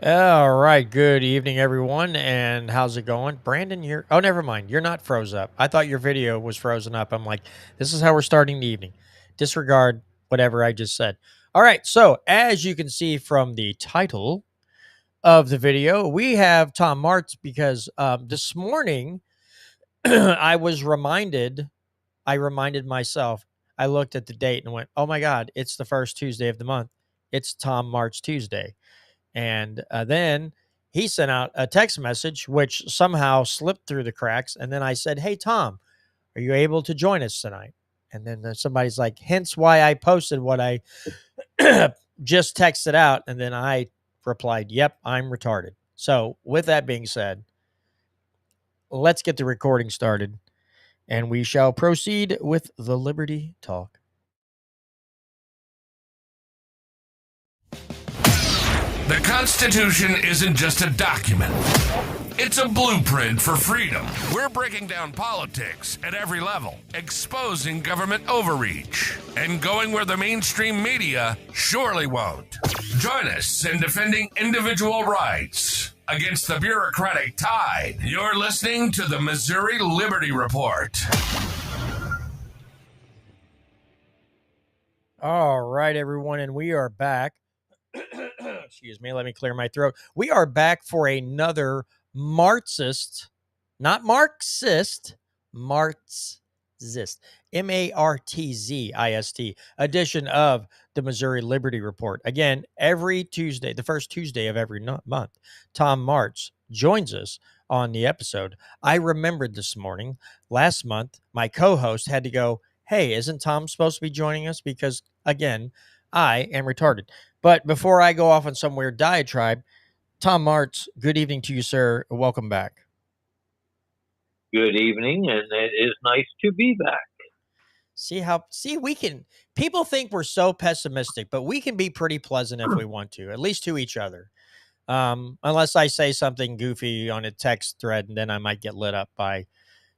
All right. Good evening, everyone. And how's it going? Brandon, you're. Oh, never mind. You're not froze up. I thought your video was frozen up. I'm like, this is how we're starting the evening. Disregard whatever I just said. All right. So, as you can see from the title of the video, we have Tom Martz because this morning I reminded myself, I looked at the date and went, oh my God, it's the first Tuesday of the month. It's Tom Martz Tuesday. And then he sent out a text message, which somehow slipped through the cracks. And then I said, hey, Tom, are you able to join us tonight? And then somebody's like, hence why I posted what I just texted out. And then I replied, yep, I'm retarded. So with that being said, let's get the recording started and we shall proceed with the Liberty Talk. The Constitution isn't just a document. It's a blueprint for freedom. We're breaking down politics at every level, exposing government overreach, and going where the mainstream media surely won't. Join us in defending individual rights against the bureaucratic tide. You're listening to the Missouri Liberty Report. All right, everyone, and we are back. Excuse me, let me clear my throat. We are back for another Marxist, not Marxist, Marxist, Martzist edition of the Missouri Liberty Report. Again, every Tuesday, the first Tuesday of every month, Tom Martz joins us on the episode. I remembered this morning, last month, my co-host had to go, hey, isn't Tom supposed to be joining us? Because, again, I am retarded. But before I go off on some weird diatribe, Tom Martz, good evening to you, sir. Welcome back. Good evening, and it is nice to be back. We can, people think we're so pessimistic, but we can be pretty pleasant if we want to, at least to each other. Unless I say something goofy on a text thread, and then I might get lit up by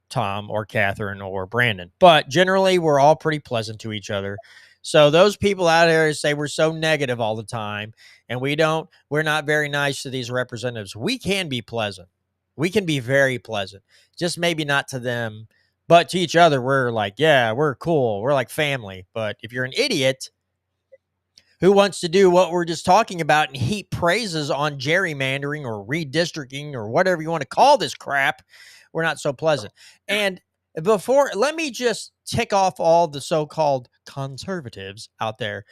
Tom or Catherine or Brandon. But generally, we're all pretty pleasant to each other. So those people out there say we're so negative all the time and we're not very nice to these representatives. We can be pleasant. We can be very pleasant, just maybe not to them, but to each other. We're like, yeah, we're cool. We're like family. But if you're an idiot who wants to do what we're just talking about and heap praises on gerrymandering or redistricting or whatever you want to call this crap, we're not so pleasant. And let me just tick off all the so-called conservatives out there.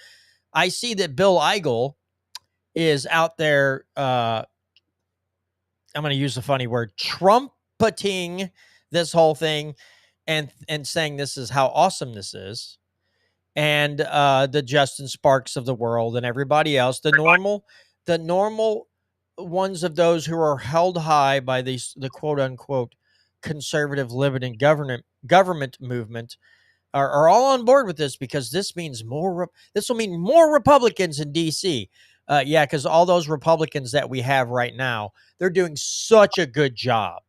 I see that Bill Eigel is out there, I'm going to use a funny word, trumpeting this whole thing and saying this is how awesome this is. And the Justin Sparks of the world and everybody else, the normal ones of those who are held high by the quote unquote conservative liberty government movement are all on board with this because this means this will mean more Republicans in DC. Yeah, because all those Republicans that we have right now, they're doing such a good job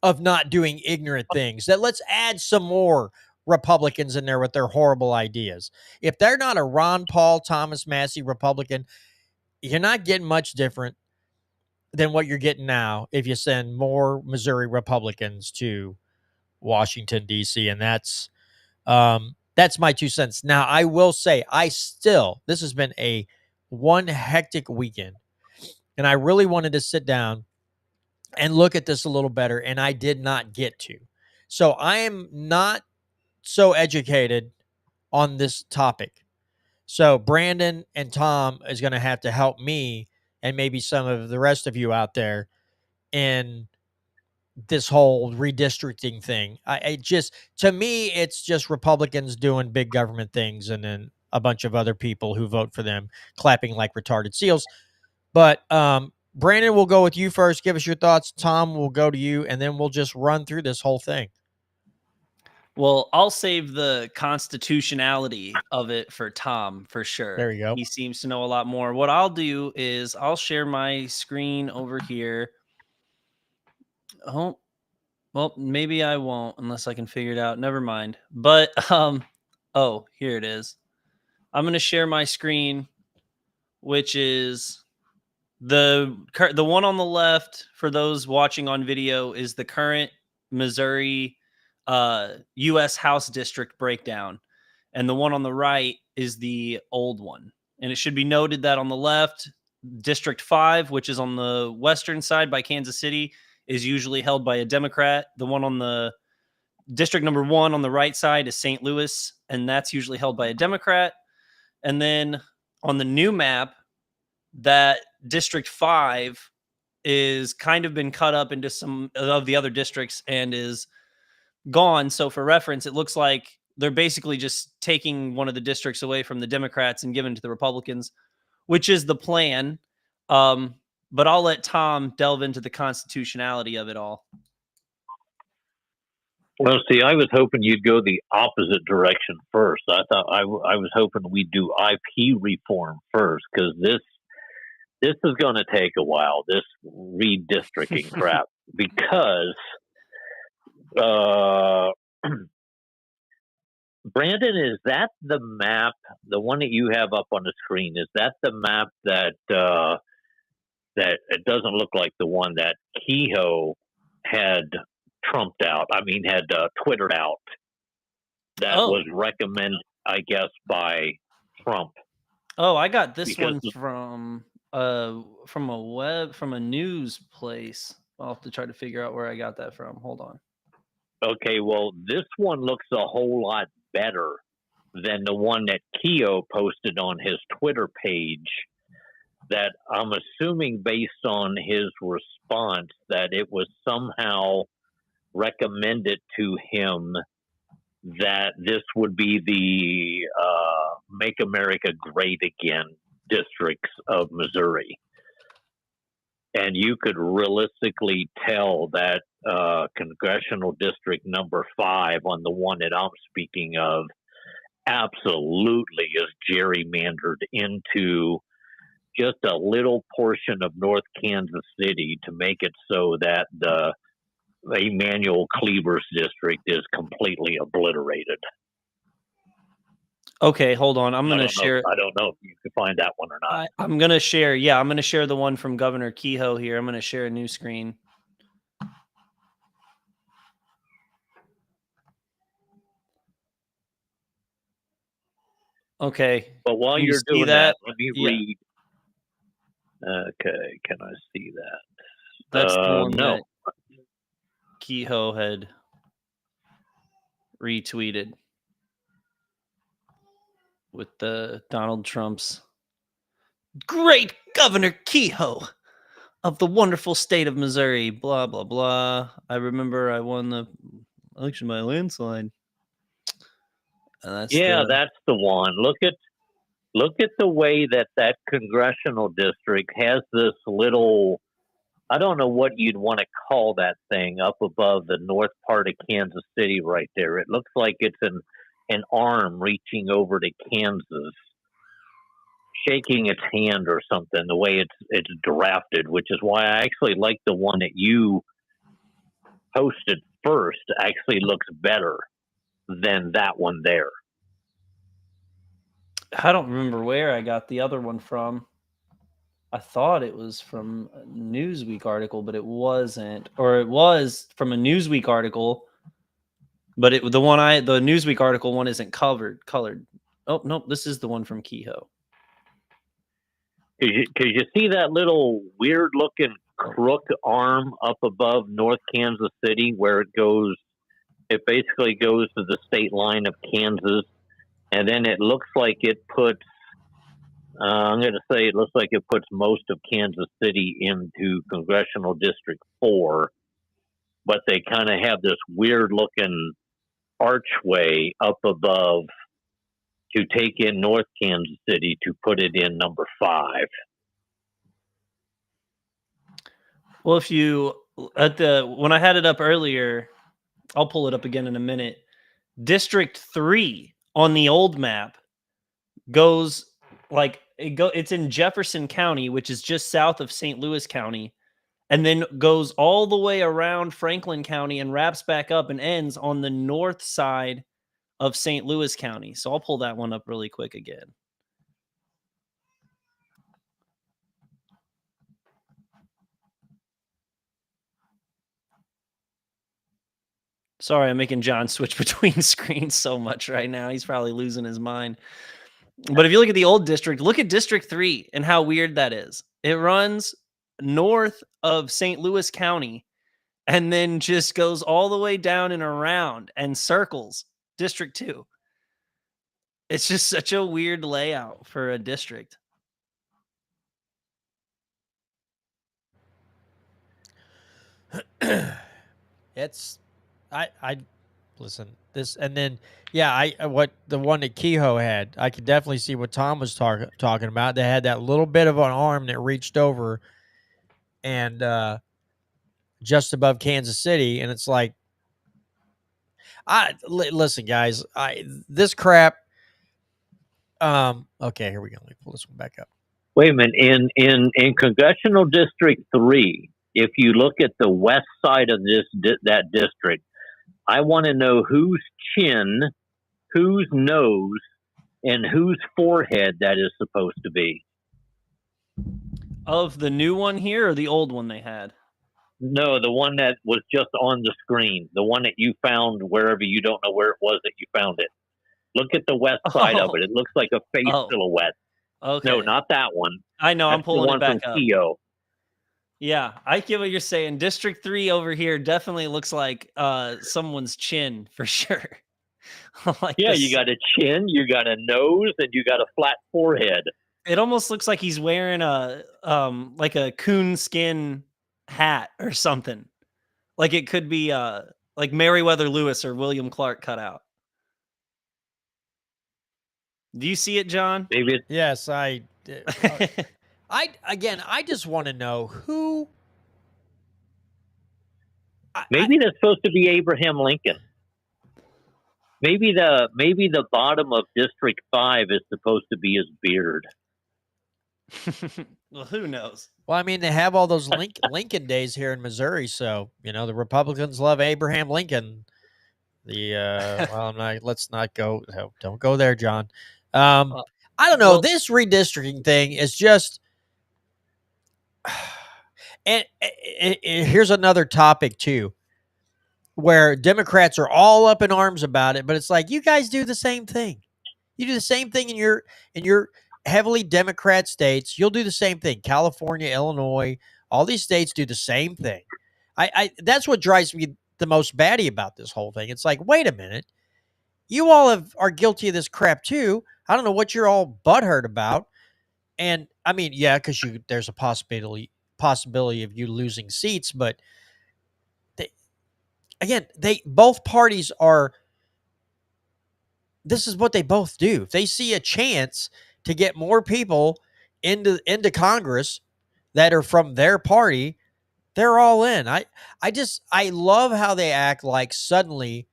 of not doing ignorant things that let's add some more Republicans in there with their horrible ideas. If they're not a Ron Paul, Thomas Massey Republican, you're not getting much different than what you're getting now if you send more Missouri Republicans to Washington, D.C. And that's my 2 cents. Now, I will say, this has been one hectic weekend, and I really wanted to sit down and look at this a little better, and I did not get to. So I am not so educated on this topic. So Brandon and Tom is going to have to help me and maybe some of the rest of you out there in this whole redistricting thing. To me, it's just Republicans doing big government things and then a bunch of other people who vote for them clapping like retarded seals. But Brandon, we'll go with you first. Give us your thoughts. Tom, will go to you, and then we'll just run through this whole thing. Well, I'll save the constitutionality of it for Tom for sure. There you go. He seems to know a lot more. What I'll do is I'll share my screen over here. Oh, well, maybe I won't unless I can figure it out. Never mind. But oh, here it is. I'm going to share my screen, which is the one on the left for those watching on video is the current Missouri U.S. House district breakdown, and the one on the right is the old one. And it should be noted that on the left, District 5, which is on the western side by Kansas City, is usually held by a Democrat. The one on the District number 1 on the right side is St. Louis, and that's usually held by a Democrat. And then on the new map, that District 5 is kind of been cut up into some of the other districts and is gone. So for reference, it looks like they're basically just taking one of the districts away from the Democrats and giving it to the Republicans, which is the plan. But I'll let Tom delve into the constitutionality of it all. Well, see, I was hoping you'd go the opposite direction first. I thought I was hoping we'd do IP reform first, because this is going to take a while, this redistricting crap, because Brandon, is that the map, the one that you have up on the screen? Is that the map that that it doesn't look like the one that Kehoe had trumped out? I mean, had twittered out. That was recommended, I guess, by Trump. Oh, I got this one from a news place. I'll have to try to figure out where I got that from. Hold on. Okay, well, this one looks a whole lot better than the one that Kehoe posted on his Twitter page, that I'm assuming based on his response that it was somehow recommended to him that this would be the Make America Great Again districts of Missouri. And you could realistically tell that congressional district number 5 on the one that I'm speaking of absolutely is gerrymandered into just a little portion of North Kansas City to make it so that the Emanuel Cleaver's district is completely obliterated. Okay, hold on. I'm going to share. I don't know if you can find that one or not. I'm going to share. Yeah, I'm going to share the one from Governor Kehoe here. I'm going to share a new screen. Okay. But while Can you you're see doing that? let me read. Okay, can I see that? That's the one no. that Kehoe had retweeted with the Donald Trump's great Governor Kehoe of the wonderful state of Missouri, blah, blah, blah. I remember I won the election by a landslide. And that's that's the one. Look at the way that congressional district has this little, I don't know what you'd want to call that thing up above the north part of Kansas City right there. It looks like it's an arm reaching over to Kansas, shaking its hand or something, the way it's drafted, which is why I actually like the one that you posted first. Actually looks better than that one there. I don't remember where I got the other one from. I thought it was from a Newsweek article, but it wasn't. Or it was from a Newsweek article, but the Newsweek article one isn't colored. Oh, nope, this is the one from Kehoe. Because you see that little weird-looking crook arm up above North Kansas City where it basically goes to the state line of Kansas, and then it looks like it puts, I'm going to say it looks like it puts most of Kansas City into Congressional District 4, but they kind of have this weird-looking archway up above to take in North Kansas City to put it in number 5. Well, if you when I had it up earlier, I'll pull it up again in a minute. District 3 on the old map goes it's in Jefferson County, which is just south of St. Louis County, and then goes all the way around Franklin County and wraps back up and ends on the north side of St. Louis County. So I'll pull that one up really quick again. Sorry, I'm making John switch between screens so much right now. He's probably losing his mind. But if you look at the old district, look at District 3 and how weird that is. It runs north of St. Louis County and then just goes all the way down and around and circles District 2. It's just such a weird layout for a district. It's I listen this, and then what the one that Kehoe had, I could definitely see what Tom was talking about. They had that little bit of an arm that reached over and just above Kansas City, and it's like, listen, guys, this crap. Okay, here we go. Let me pull this one back up. Wait a minute. In Congressional District 3, if you look at the west side of that district, I want to know whose chin, whose nose, and whose forehead that is supposed to be. Of the new one here or the old one they had? No, the one that was just on the screen. The one that you found wherever you don't know where it was that you found it. Look at the west side of it. It looks like a face silhouette. Okay. No, not that one. I know. I'm pulling it back up. Kehoe. Yeah, I get what you're saying. District 3 over here definitely looks like someone's chin for sure. You got a chin, you got a nose, and you got a flat forehead. It almost looks like he's wearing a like a coon skin hat or something. Like it could be like Meriwether Lewis or William Clark cut out. Do you see it, John? David? Yes, I just want to know who. Maybe that's supposed to be Abraham Lincoln. Maybe the bottom of District 5 is supposed to be his beard. Well, who knows? Well, I mean, they have all those Lincoln days here in Missouri, so the Republicans love Abraham Lincoln. Let's not go. Don't go there, John. I don't know. This redistricting thing is just, and here's another topic too, where Democrats are all up in arms about it, but it's like, you guys do the same thing. You do the same thing in your heavily Democrat states. You'll do the same thing. California, Illinois, all these states do the same thing. That's what drives me the most batty about this whole thing. It's like, wait a minute. You all are guilty of this crap too. I don't know what you're all butthurt about. And I mean, yeah, because there's a possibility of you losing seats, but both parties are. This is what they both do. If they see a chance to get more people into Congress that are from their party, they're all in. I love how they act like suddenly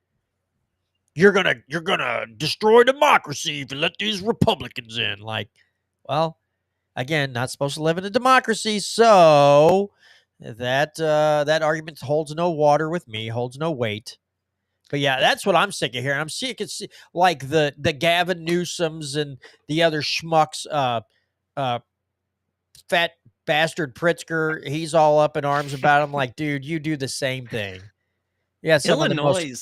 you're gonna destroy democracy if you let these Republicans in. Like, well, again, not supposed to live in a democracy, so that argument holds no water with me, holds no weight. But yeah, that's what I'm sick of hearing. I'm sick of like the Gavin Newsoms and the other schmucks, fat bastard Pritzker. He's all up in arms about him. Like, dude, you do the same thing. Yeah, Illinois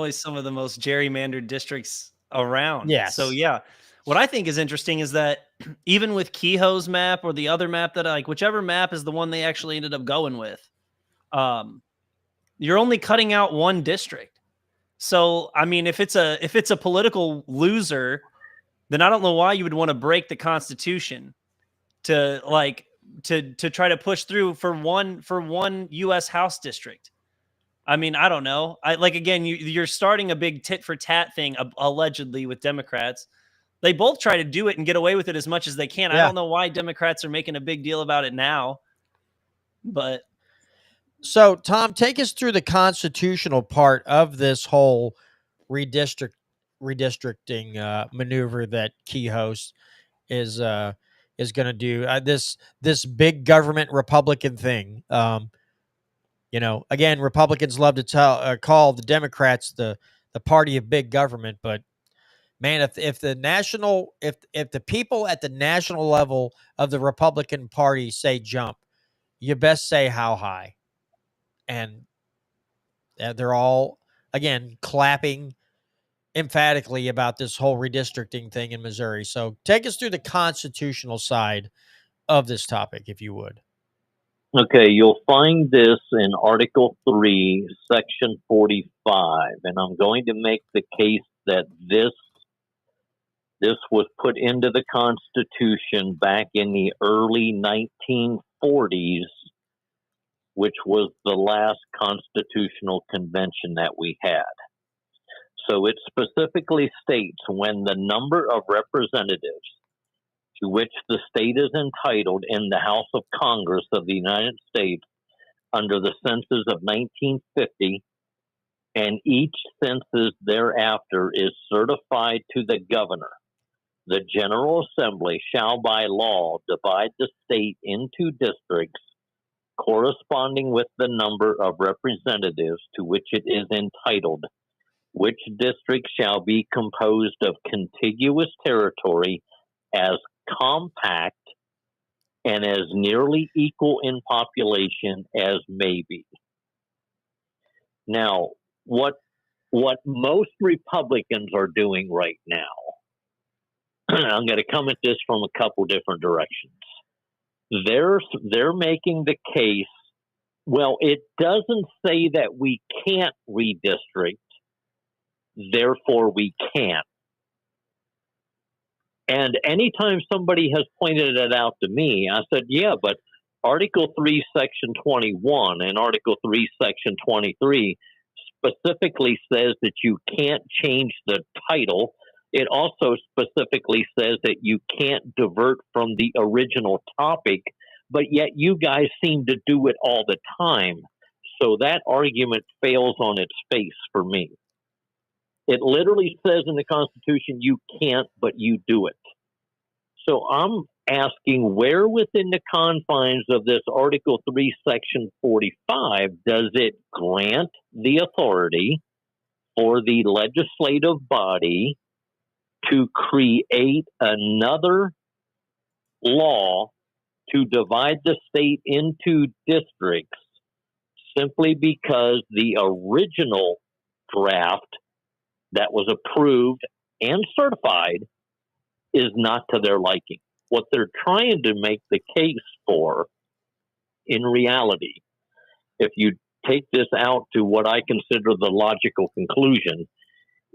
is some of the most gerrymandered districts around. Yes. So yeah, what I think is interesting is that even with Kehoe's map or the other map that whichever map is the one they actually ended up going with, you're only cutting out one district. So I mean, if it's a political loser, then I don't know why you would want to break the Constitution to try to push through for one U.S. House district. I mean, I don't know. Again, you're starting a big tit for tat thing allegedly with Democrats. They both try to do it and get away with it as much as they can. I Yeah. don't know why Democrats are making a big deal about it now, but So, Tom, take us through the constitutional part of this whole redistricting maneuver that Kehoe is going to do. This big government Republican thing. Again, Republicans love to call the Democrats the party of big government, but man, if the people at the national level of the Republican Party say jump, you best say how high. And they're all again clapping emphatically about this whole redistricting thing in Missouri. So take us through the constitutional side of this topic, if you would. Okay, you'll find this in Article 3, Section 45, and I'm going to make the case that this was put into the Constitution back in the early 1940s, which was the last constitutional convention that we had. So it specifically states when the number of representatives to which the state is entitled in the House of Congress of the United States under the census of 1950 and each census thereafter is certified to the governor. The General Assembly shall by law divide the state into districts corresponding with the number of representatives to which it is entitled, which district shall be composed of contiguous territory as compact and as nearly equal in population as may be. Now, what most Republicans are doing right now, I'm going to come at this from a couple different directions. They're making the case, well, it doesn't say that we can't redistrict, therefore we can't. And anytime somebody has pointed it out to me, I said, yeah, but Article 3, Section 21 and Article 3, Section 23 specifically says that you can't change the title. It also specifically says that you can't divert from the original topic, but yet you guys seem to do it all the time. So that argument fails on its face for me. It literally says in the Constitution you can't, but you do it. So I'm asking, where within the confines of this Article 3, Section 45, does it grant the authority for the legislative body to create another law to divide the state into districts simply because the original draft that was approved and certified is not to their liking? What they're trying to make the case for, in reality, if you take this out to what I consider the logical conclusion,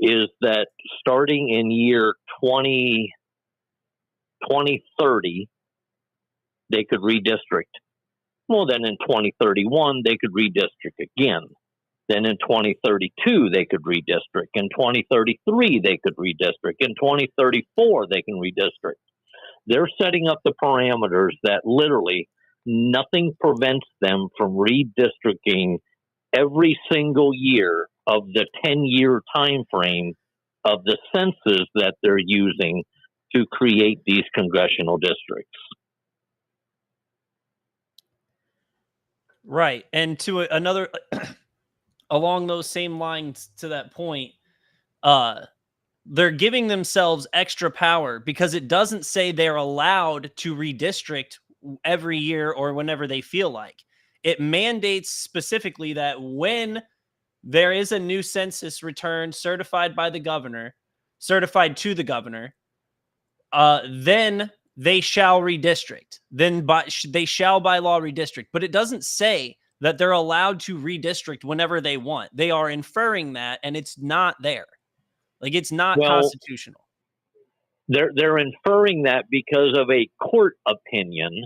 is that starting in year 2030, they could redistrict. Well, then in 2031, they could redistrict again. Then in 2032, they could redistrict. In 2033, they could redistrict. In 2034, they can redistrict. They're setting up the parameters that literally nothing prevents them from redistricting every single year of the 10-year time frame of the census that they're using to create these congressional districts. right. And to another along those same lines to that point, they're giving themselves extra power because it doesn't say they're allowed to redistrict every year or whenever they feel like. It mandates specifically that when there is a new census return certified by the governor, certified to the governor, then they shall redistrict. Then they shall by law redistrict. But it doesn't say that they're allowed to redistrict whenever they want. They are inferring that, and it's not there. Like, it's not constitutional. They're inferring that because of a court opinion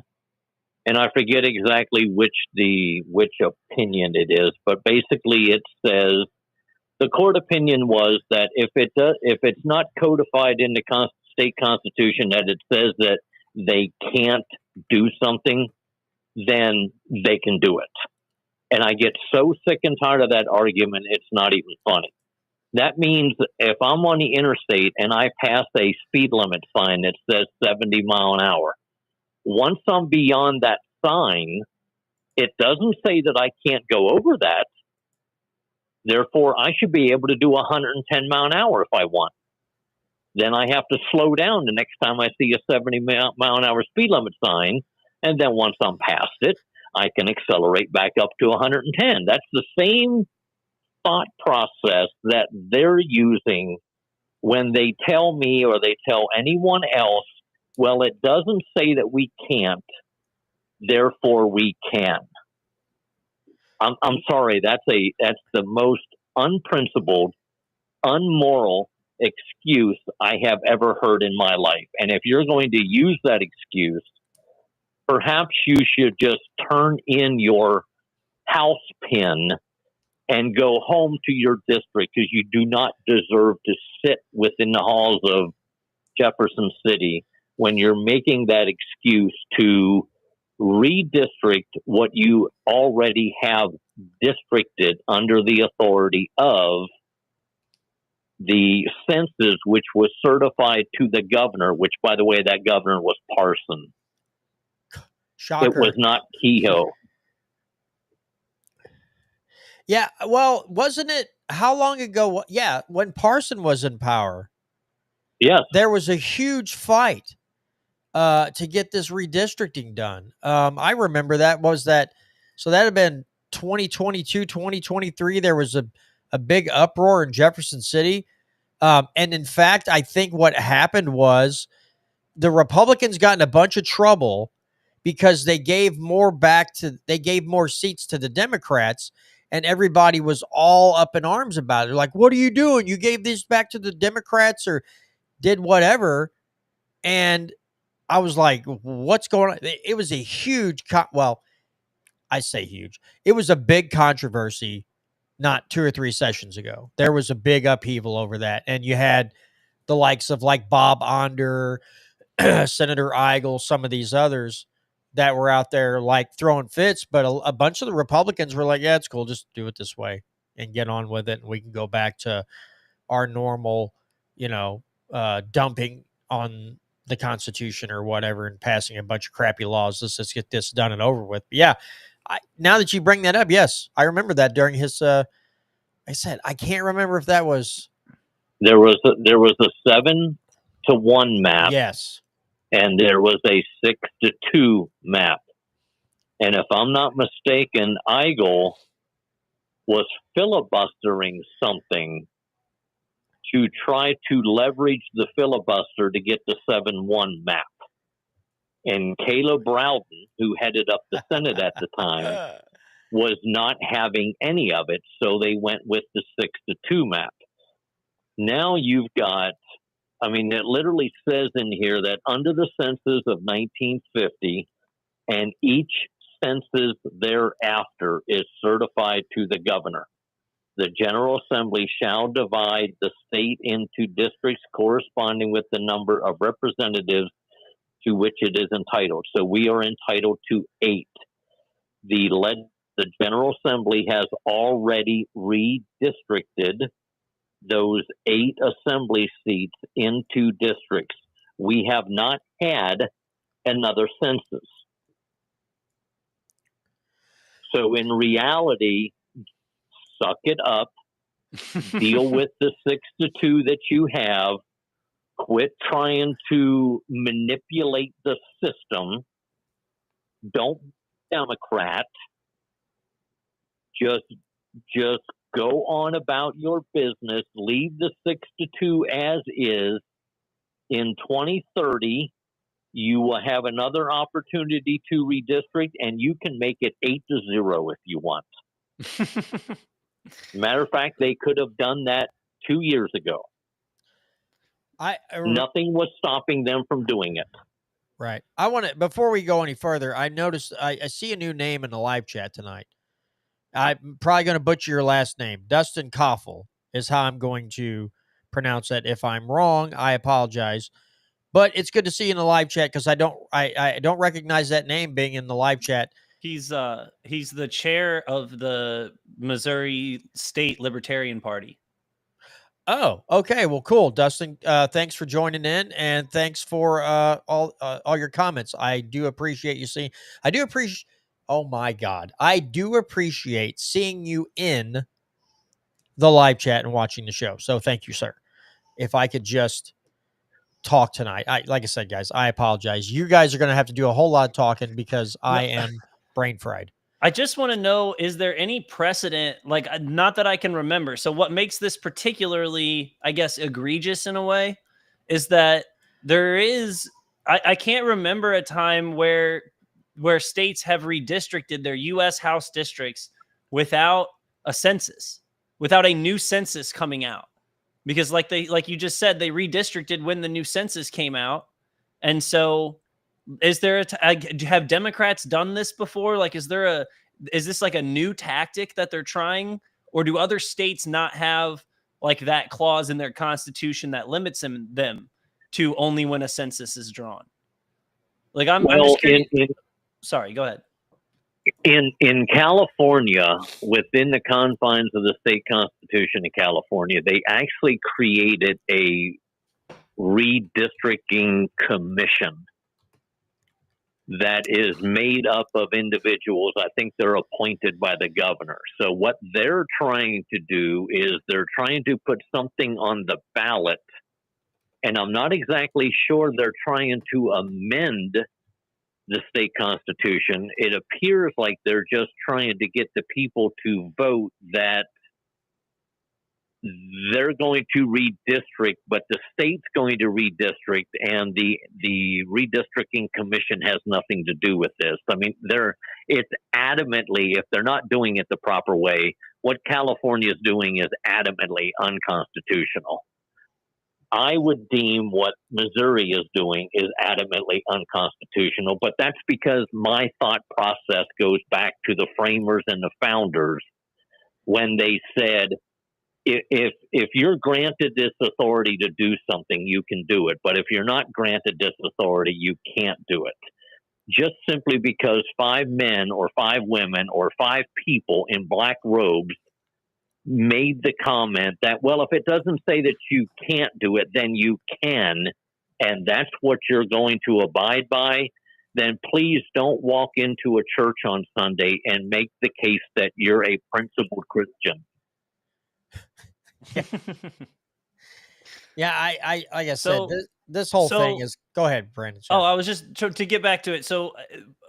and I forget exactly which opinion it is, but basically it says the court opinion was that if it's not codified in the state constitution that it says that they can't do something, then they can do it. And I get so sick and tired of that argument, it's not even funny. That means if I'm on the interstate and I pass a speed limit sign that says 70 mile an hour, once I'm beyond that sign, it doesn't say that I can't go over that. Therefore, I should be able to do 110 mile an hour if I want. Then I have to slow down the next time I see a 70 mile an hour speed limit sign. And then once I'm past it, I can accelerate back up to 110. That's the same thought process that they're using when they tell me or they tell anyone else, well, it doesn't say that we can't, therefore we can. I'm sorry, that's the most unprincipled, unmoral excuse I have ever heard in my life. And if you're going to use that excuse, perhaps you should just turn in your house pin and go home to your district, because you do not deserve to sit within the halls of Jefferson City when you're making that excuse to redistrict what you already have districted under the authority of the census, which was certified to the governor, which, by the way, that governor was Parson. Shocker. It was not Kehoe. Yeah, well, wasn't it, how long ago? Yeah, when Parson was in power. Yes. There was a huge fight to get this redistricting done. I remember so that had been 2022, 2023. There was a big uproar in Jefferson City. And in fact, I think what happened was the Republicans got in a bunch of trouble because they gave more seats to the Democrats, and everybody was all up in arms about it. Like, what are you doing? You gave this back to the Democrats or did whatever. And I was like, what's going on? It was a huge, I say huge. It was a big controversy not 2 or 3 sessions ago. There was a big upheaval over that. And you had the likes of like Bob Onder, Senator Eigel, some of these others that were out there like throwing fits. But a bunch of the Republicans were like, yeah, it's cool. Just do it this way and get on with it. And we can go back to our normal, dumping on the Constitution or whatever and passing a bunch of crappy laws. Let's get this done and over with. But yeah, now that you bring that up, yes, I remember that during his. I said I can't remember if that was. There was a 7-1 map. Yes, and there was a 6-2 map. And if I'm not mistaken, Eigel was filibustering something to try to leverage the filibuster to get the 7-1 map. And Caleb Rowden, who headed up the Senate at the time, was not having any of it, so they went with the 6-2 map. Now you've got, it literally says in here that under the census of 1950 and each census thereafter is certified to the governor. The General Assembly shall divide the state into districts corresponding with the number of representatives to which it is entitled. So we are entitled to 8. The General Assembly has already redistricted those 8 assembly seats into districts. We have not had another census. So in reality, suck it up, deal with the 6-2 that you have, quit trying to manipulate the system, don't be a Democrat, just go on about your business, leave the 6-2 as is. In 2030, you will have another opportunity to redistrict, and you can make it 8-0 if you want. Matter of fact, they could have done that 2 years ago. Nothing was stopping them from doing it. Right. I want to, before we go any further, I noticed, I see a new name in the live chat tonight. I'm probably going to butcher your last name. Dustin Koffel is how I'm going to pronounce that. If I'm wrong, I apologize. But it's good to see you in the live chat because I don't recognize that name being in the live chat. He's the chair of the Missouri State Libertarian Party. Oh, okay. Well, cool, Dustin. Thanks for joining in, and thanks for all your comments. I do appreciate you seeing. I do appreciate. Oh my God, I do appreciate seeing you in the live chat and watching the show. So thank you, sir. If I could just talk tonight, like I said, guys, I apologize. You guys are going to have to do a whole lot of talking because I am brain fried. I just want to know, is there any precedent, like not that I can remember. So what makes this particularly, I guess, egregious in a way is that there is, I can't remember a time where states have redistricted their US House districts without a census, without a new census coming out. Because like you just said, they redistricted when the new census came out. And so is there have Democrats done this before? Like, is this like a new tactic that they're trying, or do other states not have like that clause in their constitution that limits them to only when a census is drawn? Like, I'm just curious. Sorry, go ahead. In California, within the confines of the state constitution of California, they actually created a redistricting commission that is made up of individuals. I think they're appointed by the governor. So what they're trying to do is they're trying to put something on the ballot, and I'm not exactly sure they're trying to amend the state constitution. It appears like they're just trying to get the people to vote that they're going to redistrict, but the state's going to redistrict, and the redistricting commission has nothing to do with this. I mean, it's adamantly, if they're not doing it the proper way, what California is doing is adamantly unconstitutional. I would deem what Missouri is doing is adamantly unconstitutional, but that's because my thought process goes back to the framers and the founders when they said, if you're granted this authority to do something, you can do it. But if you're not granted this authority, you can't do it. Just simply because 5 men or 5 women or 5 people in black robes made the comment that, well, if it doesn't say that you can't do it, then you can, and that's what you're going to abide by, then please don't walk into a church on Sunday and make the case that you're a principled Christian. Yeah, I like I said, this whole thing is. Go ahead, Brandon. Sorry. I was just to get back to it. So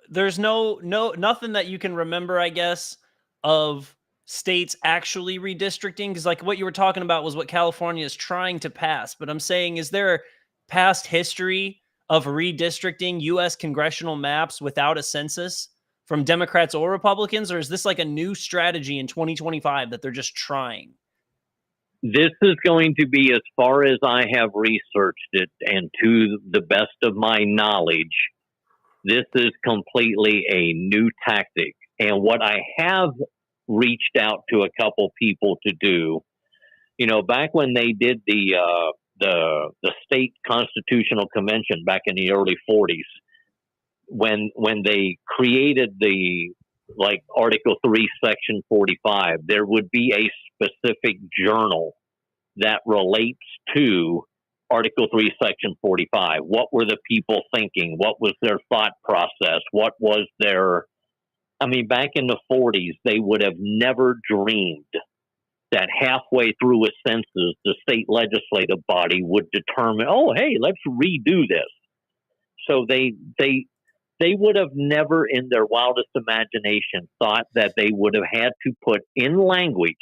there's nothing that you can remember, I guess, of states actually redistricting, because like what you were talking about was what California is trying to pass. But I'm saying, is there a past history of redistricting U.S. congressional maps without a census from Democrats or Republicans, or is this like a new strategy in 2025 that they're just trying? This is going to be, as far as I have researched it, and to the best of my knowledge, this is completely a new tactic. And what I have reached out to a couple people to do, back when they did the state constitutional convention back in the early 40s, when they created the Article 3, Section 45, there would be a specific journal that relates to Article 3, Section 45. What were the people thinking? What was their thought process? What was back in the 40s, they would have never dreamed that halfway through a census, the state legislative body would determine, oh, hey, let's redo this. So they would have never in their wildest imagination thought that they would have had to put in language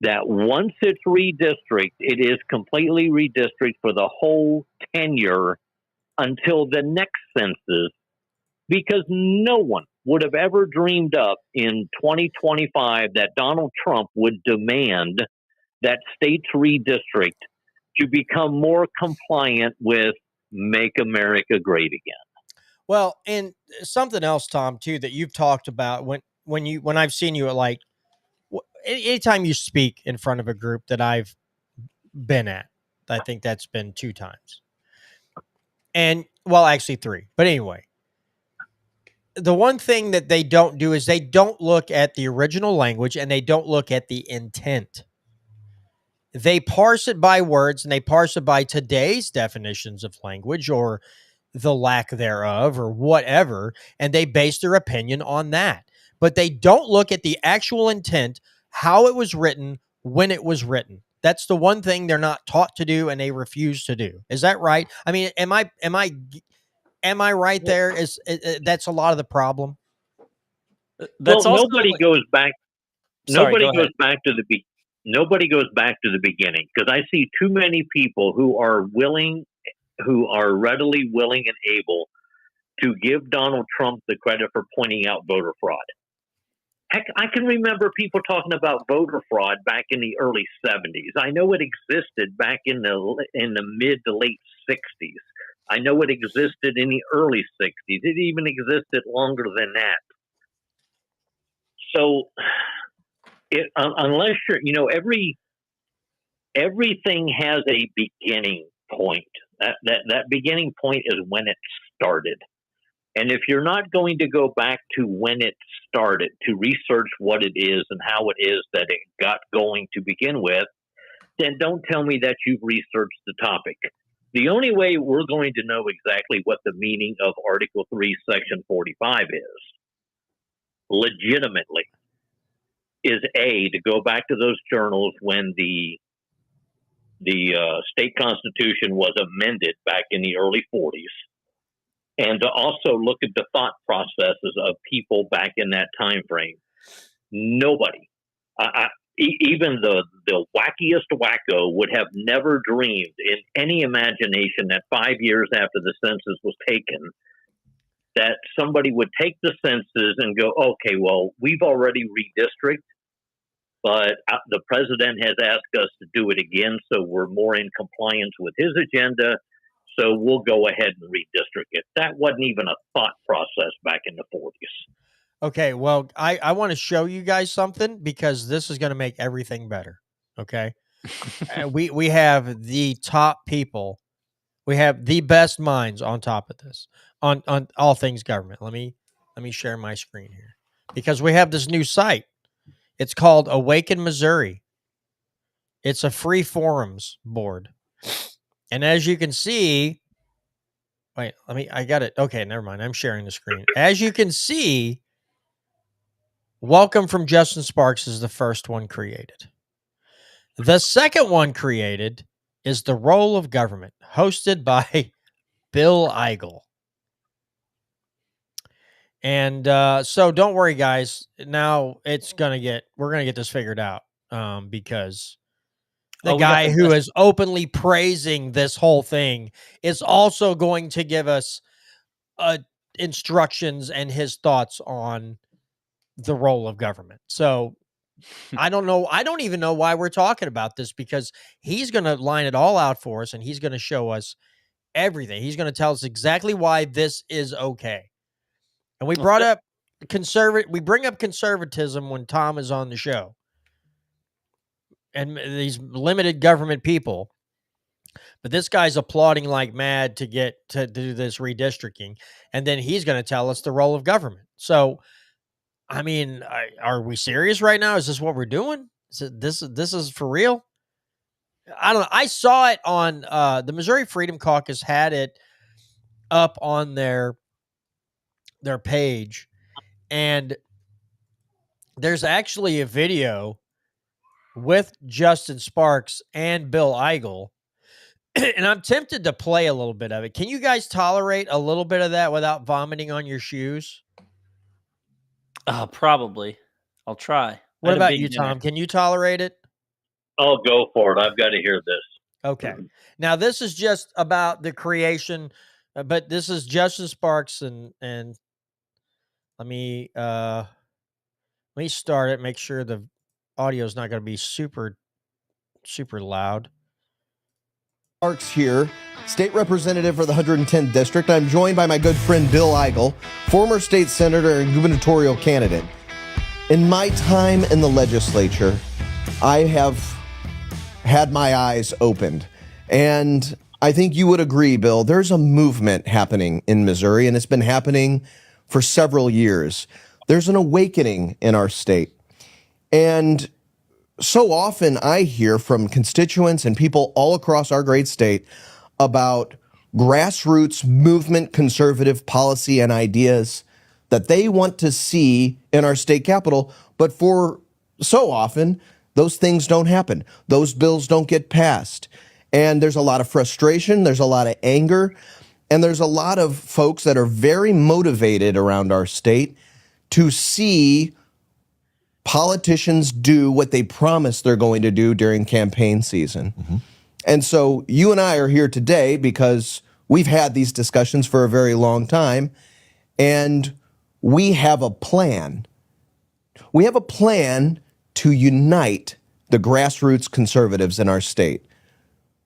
that once it's redistricted, it is completely redistricted for the whole tenure until the next census, because no one would have ever dreamed up in 2025 that Donald Trump would demand that states redistrict to become more compliant with make America great again. Well, and something else, Tom, too, that you've talked about when I've seen you at like anytime you speak in front of a group that I've been at, I think that's been 2 times. And well, actually 3. But anyway, the one thing that they don't do is they don't look at the original language and they don't look at the intent. They parse it by words and they parse it by today's definitions of language or the lack thereof or whatever, and they base their opinion on that. But they don't look at the actual intent, how it was written, when it was written. That's the one thing they're not taught to do and they refuse to do. Is that right? I mean, am I right there? Is that's a lot of the problem? That's Well, also nobody goes back. sorry, Nobody go goes ahead. back to the nobody goes back to the beginning, because I see too many people who are readily willing and able to give Donald Trump the credit for pointing out voter fraud. Heck, I can remember people talking about voter fraud back in the early 70s. I know it existed back in the mid to late 60s. I know it existed in the early 60s. It even existed longer than that. So, unless everything has a beginning point. That beginning point is when it started. And if you're not going to go back to when it started to research what it is and how it is that it got going to begin with, then don't tell me that you've researched the topic. The only way we're going to know exactly what the meaning of Article 3, Section 45 is, legitimately, is to go back to those journals when the state constitution was amended back in the early 40s, and to also look at the thought processes of people back in that time frame. Nobody, even the wackiest wacko, would have never dreamed in any imagination that 5 years after the census was taken, that somebody would take the census and go, okay, well, we've already redistricted, but the president has asked us to do it again, so we're more in compliance with his agenda, so we'll go ahead and redistrict it. That wasn't even a thought process back in the 40s. Okay, well, I want to show you guys something because this is going to make everything better. Okay, we have the top people, we have the best minds on top of this on all things government. Let me share my screen here because we have this new site. It's called Awaken Missouri. It's a free forums board, and as you can see, wait, I got it. Okay, never mind. I'm sharing the screen. As you can see, Welcome from Justin Sparks is the first one created. The second one created is The Role of Government, hosted by Bill Eigel. And so don't worry, guys. Now we're gonna get this figured out because the We got guy the who best. is openly praising this whole thing is also going to give us instructions and his thoughts on the role of government. So I don't know. I don't even know why we're talking about this because he's going to line it all out for us and he's going to show us everything. He's going to tell us exactly why this is okay. And we brought up we bring up conservatism when Tom is on the show and these limited government people. But this guy's applauding like mad to get to do this redistricting. And then he's going to tell us the role of government. So, I mean, are we serious right now? Is this what we're doing? This is for real? I don't know. I saw it on the Missouri Freedom Caucus had it up on their page, and there's actually a video with Justin Sparks and Bill Eigel, and I'm tempted to play a little bit of it. Can you guys tolerate a little bit of that without vomiting on your shoes? Probably. I'll try. I What had a about big you, dinner. Tom? Can you tolerate it? I'll go for it. I've got to hear this. Okay. Now this is just about the creation, but this is Justin Sparks and let me start it. Make sure the audio is not going to be super loud. Martz here, state representative for the 110th district. I'm joined by my good friend Bill Eigel, former state senator and gubernatorial candidate. In my time in the legislature, I have had my eyes opened, and I think you would agree, Bill, there's a movement happening in Missouri, and it's been happening for several years. There's an awakening in our state, and so often I hear from constituents and people all across our great state about grassroots movement, conservative policy and ideas that they want to see in our state capitol. But for so often, those things don't happen. Those bills don't get passed. And there's a lot of frustration. There's a lot of anger. And there's a lot of folks that are very motivated around our state to see politicians do what they promise they're going to do during campaign season. Mm-hmm. And so you and I are here today because we've had these discussions for a very long time, and we have a plan. We have a plan to unite the grassroots conservatives in our state.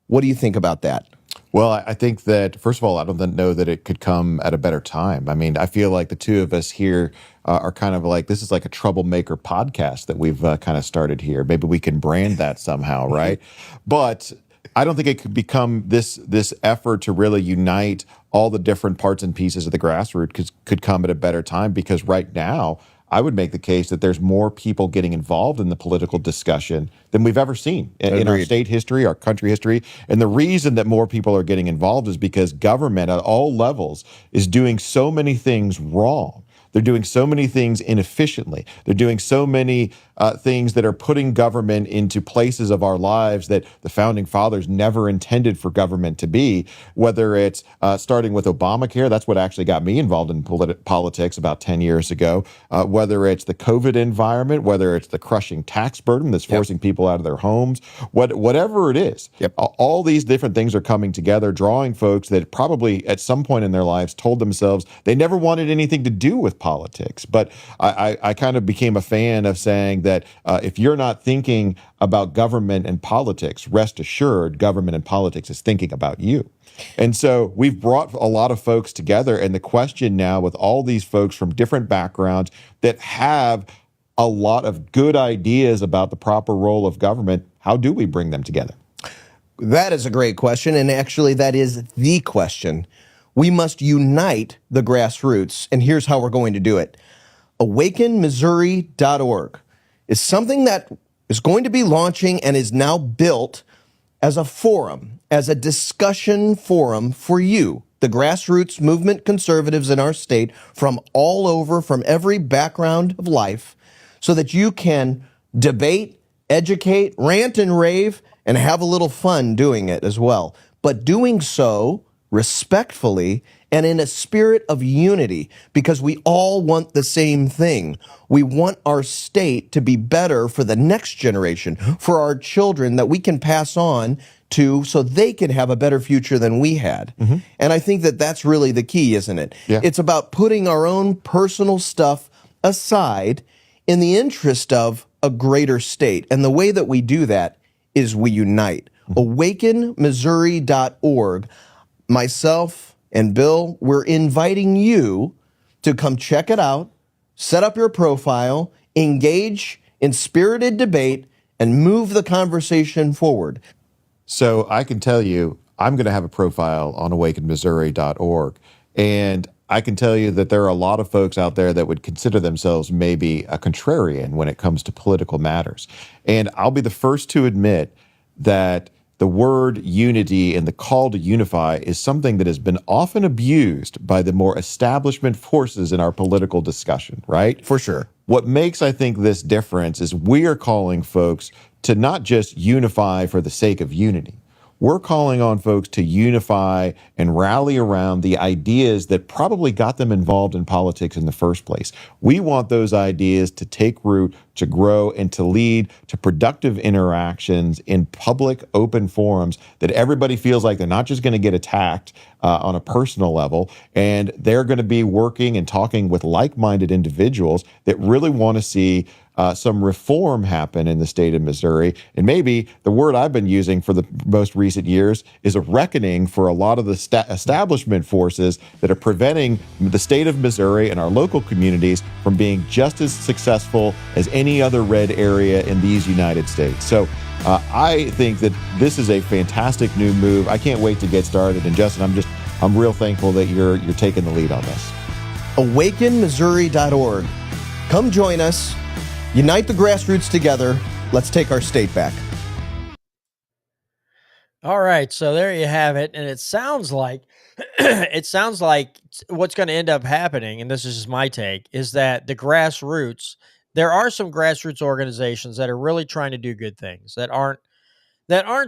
What do you think about that? Well, I think that, first of all, I don't know that it could come at a better time. I mean, I feel like the two of us here are kind of like, this is like a troublemaker podcast that we've kind of started here. Maybe we can brand that somehow, right? But I don't think it could become this effort to really unite all the different parts and pieces of the grassroots could come at a better time, because right now, I would make the case that there's more people getting involved in the political discussion than we've ever seen in our state history, our country history. And the reason that more people are getting involved is because government at all levels is doing so many things wrong. They're doing so many things inefficiently. They're doing so many things that are putting government into places of our lives that the founding fathers never intended for government to be, whether it's starting with Obamacare. That's what actually got me involved in politics about 10 years ago, whether it's the COVID environment, whether it's the crushing tax burden that's forcing people out of their homes, whatever it is. All these different things are coming together, drawing folks that probably at some point in their lives told themselves they never wanted anything to do with politics. But I kind of became a fan of saying that if you're not thinking about government and politics, rest assured government and politics is thinking about you. And so we've brought a lot of folks together, and the question now with all these folks from different backgrounds that have a lot of good ideas about the proper role of government, how do we bring them together? That is a great question, and actually that is the question. We must unite the grassroots, and here's how we're going to do it. AwakenMissouri.org is something that is going to be launching and is now built as a forum, as a discussion forum for you, the grassroots movement conservatives in our state from all over, from every background of life, so that you can debate, educate, rant and rave, and have a little fun doing it as well. But doing so respectfully and in a spirit of unity, because we all want the same thing. We want our state to be better for the next generation, for our children that we can pass on to so they can have a better future than we had. Mm-hmm. And I think that that's really the key, isn't it? Yeah. It's about putting our own personal stuff aside in the interest of a greater state. And the way that we do that is we unite. AwakenMissouri.org. Myself and Bill, we're inviting you to come check it out, set up your profile, engage in spirited debate, and move the conversation forward. So I can tell you, I'm going to have a profile on awakenmissouri.org, and I can tell you that there are a lot of folks out there that would consider themselves maybe a contrarian when it comes to political matters. And I'll be the first to admit that the word unity and the call to unify is something that has been often abused by the more establishment forces in our political discussion, right? For sure. What makes, I think, this difference is we are calling folks to not just unify for the sake of unity. We're calling on folks to unify and rally around the ideas that probably got them involved in politics in the first place. We want those ideas to take root to grow and to lead to productive interactions in public open forums that everybody feels like they're not just going to get attacked on a personal level, and they're going to be working and talking with like-minded individuals that really want to see some reform happen in the state of Missouri. And maybe the word I've been using for the most recent years is a reckoning for a lot of the establishment forces that are preventing the state of Missouri and our local communities from being just as successful as any other red area in these United States. So I think that this is a fantastic new move. I can't wait to get started. And Justin, I'm real thankful that you're taking the lead on this. AwakenMissouri.org. Come join us. Unite the grassroots together. Let's take our state back. All right, so there you have it, and it sounds like what's going to end up happening, and this is just my take, is that the grassroots, there are some grassroots organizations that are really trying to do good things that aren't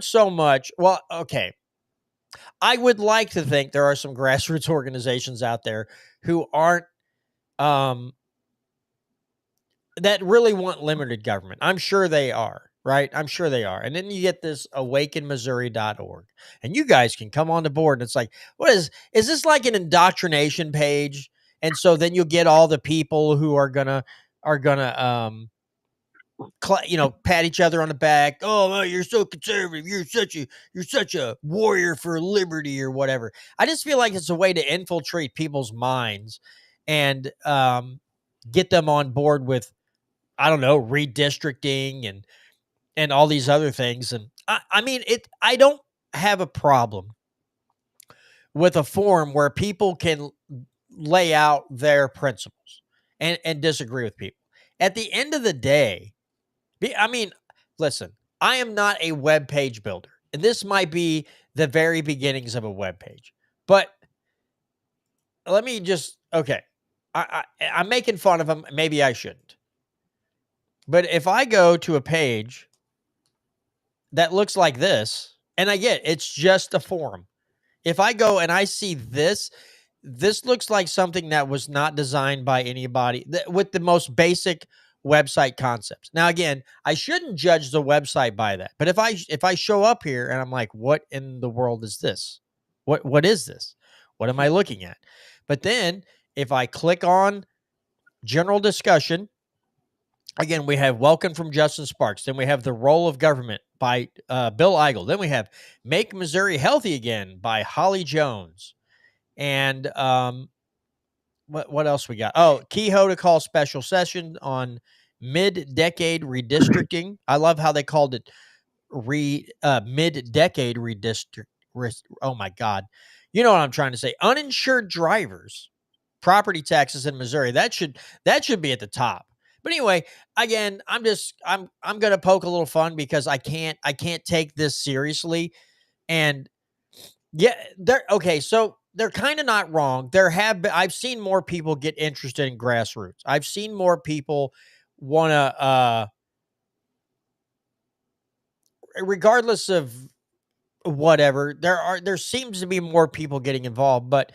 so much. Well, okay, I would like to think there are some grassroots organizations out there who aren't that really want limited government. I'm sure they are, right? I'm sure they are. And then you get this awakenmissouri.org. And you guys can come on the board, and it's like, is this like an indoctrination page? And so then you'll get all the people who are gonna pat each other on the back. Oh, you're so conservative. You're such a warrior for liberty or whatever. I just feel like it's a way to infiltrate people's minds and get them on board with, I don't know, redistricting and all these other things. And I don't have a problem with a forum where people can lay out their principles and disagree with people. At the end of the day, listen, I am not a web page builder, and this might be the very beginnings of a web page. But let me just, okay, I'm making fun of them. Maybe I shouldn't. But if I go to a page that looks like this, and I get it's just a forum. If I go and I see this looks like something that was not designed by anybody with the most basic website concepts. Now, again, I shouldn't judge the website by that. But if I show up here and I'm like, what in the world is this? What is this? What am I looking at? But then if I click on general discussion, again, we have Welcome from Justin Sparks. Then we have The Role of Government by Bill Eigel. Then we have Make Missouri Healthy Again by Holly Jones. And what else we got? Oh, Kehoe to call special session on mid-decade redistricting. I love how they called it mid-decade redistrict. Oh, my God. You know what I'm trying to say. Uninsured drivers, property taxes in Missouri. That should be at the top. But anyway, again, I'm going to poke a little fun because I can't take this seriously. And yeah, so they're kind of not wrong. I've seen more people get interested in grassroots. I've seen more people want to regardless of whatever, there seems to be more people getting involved. But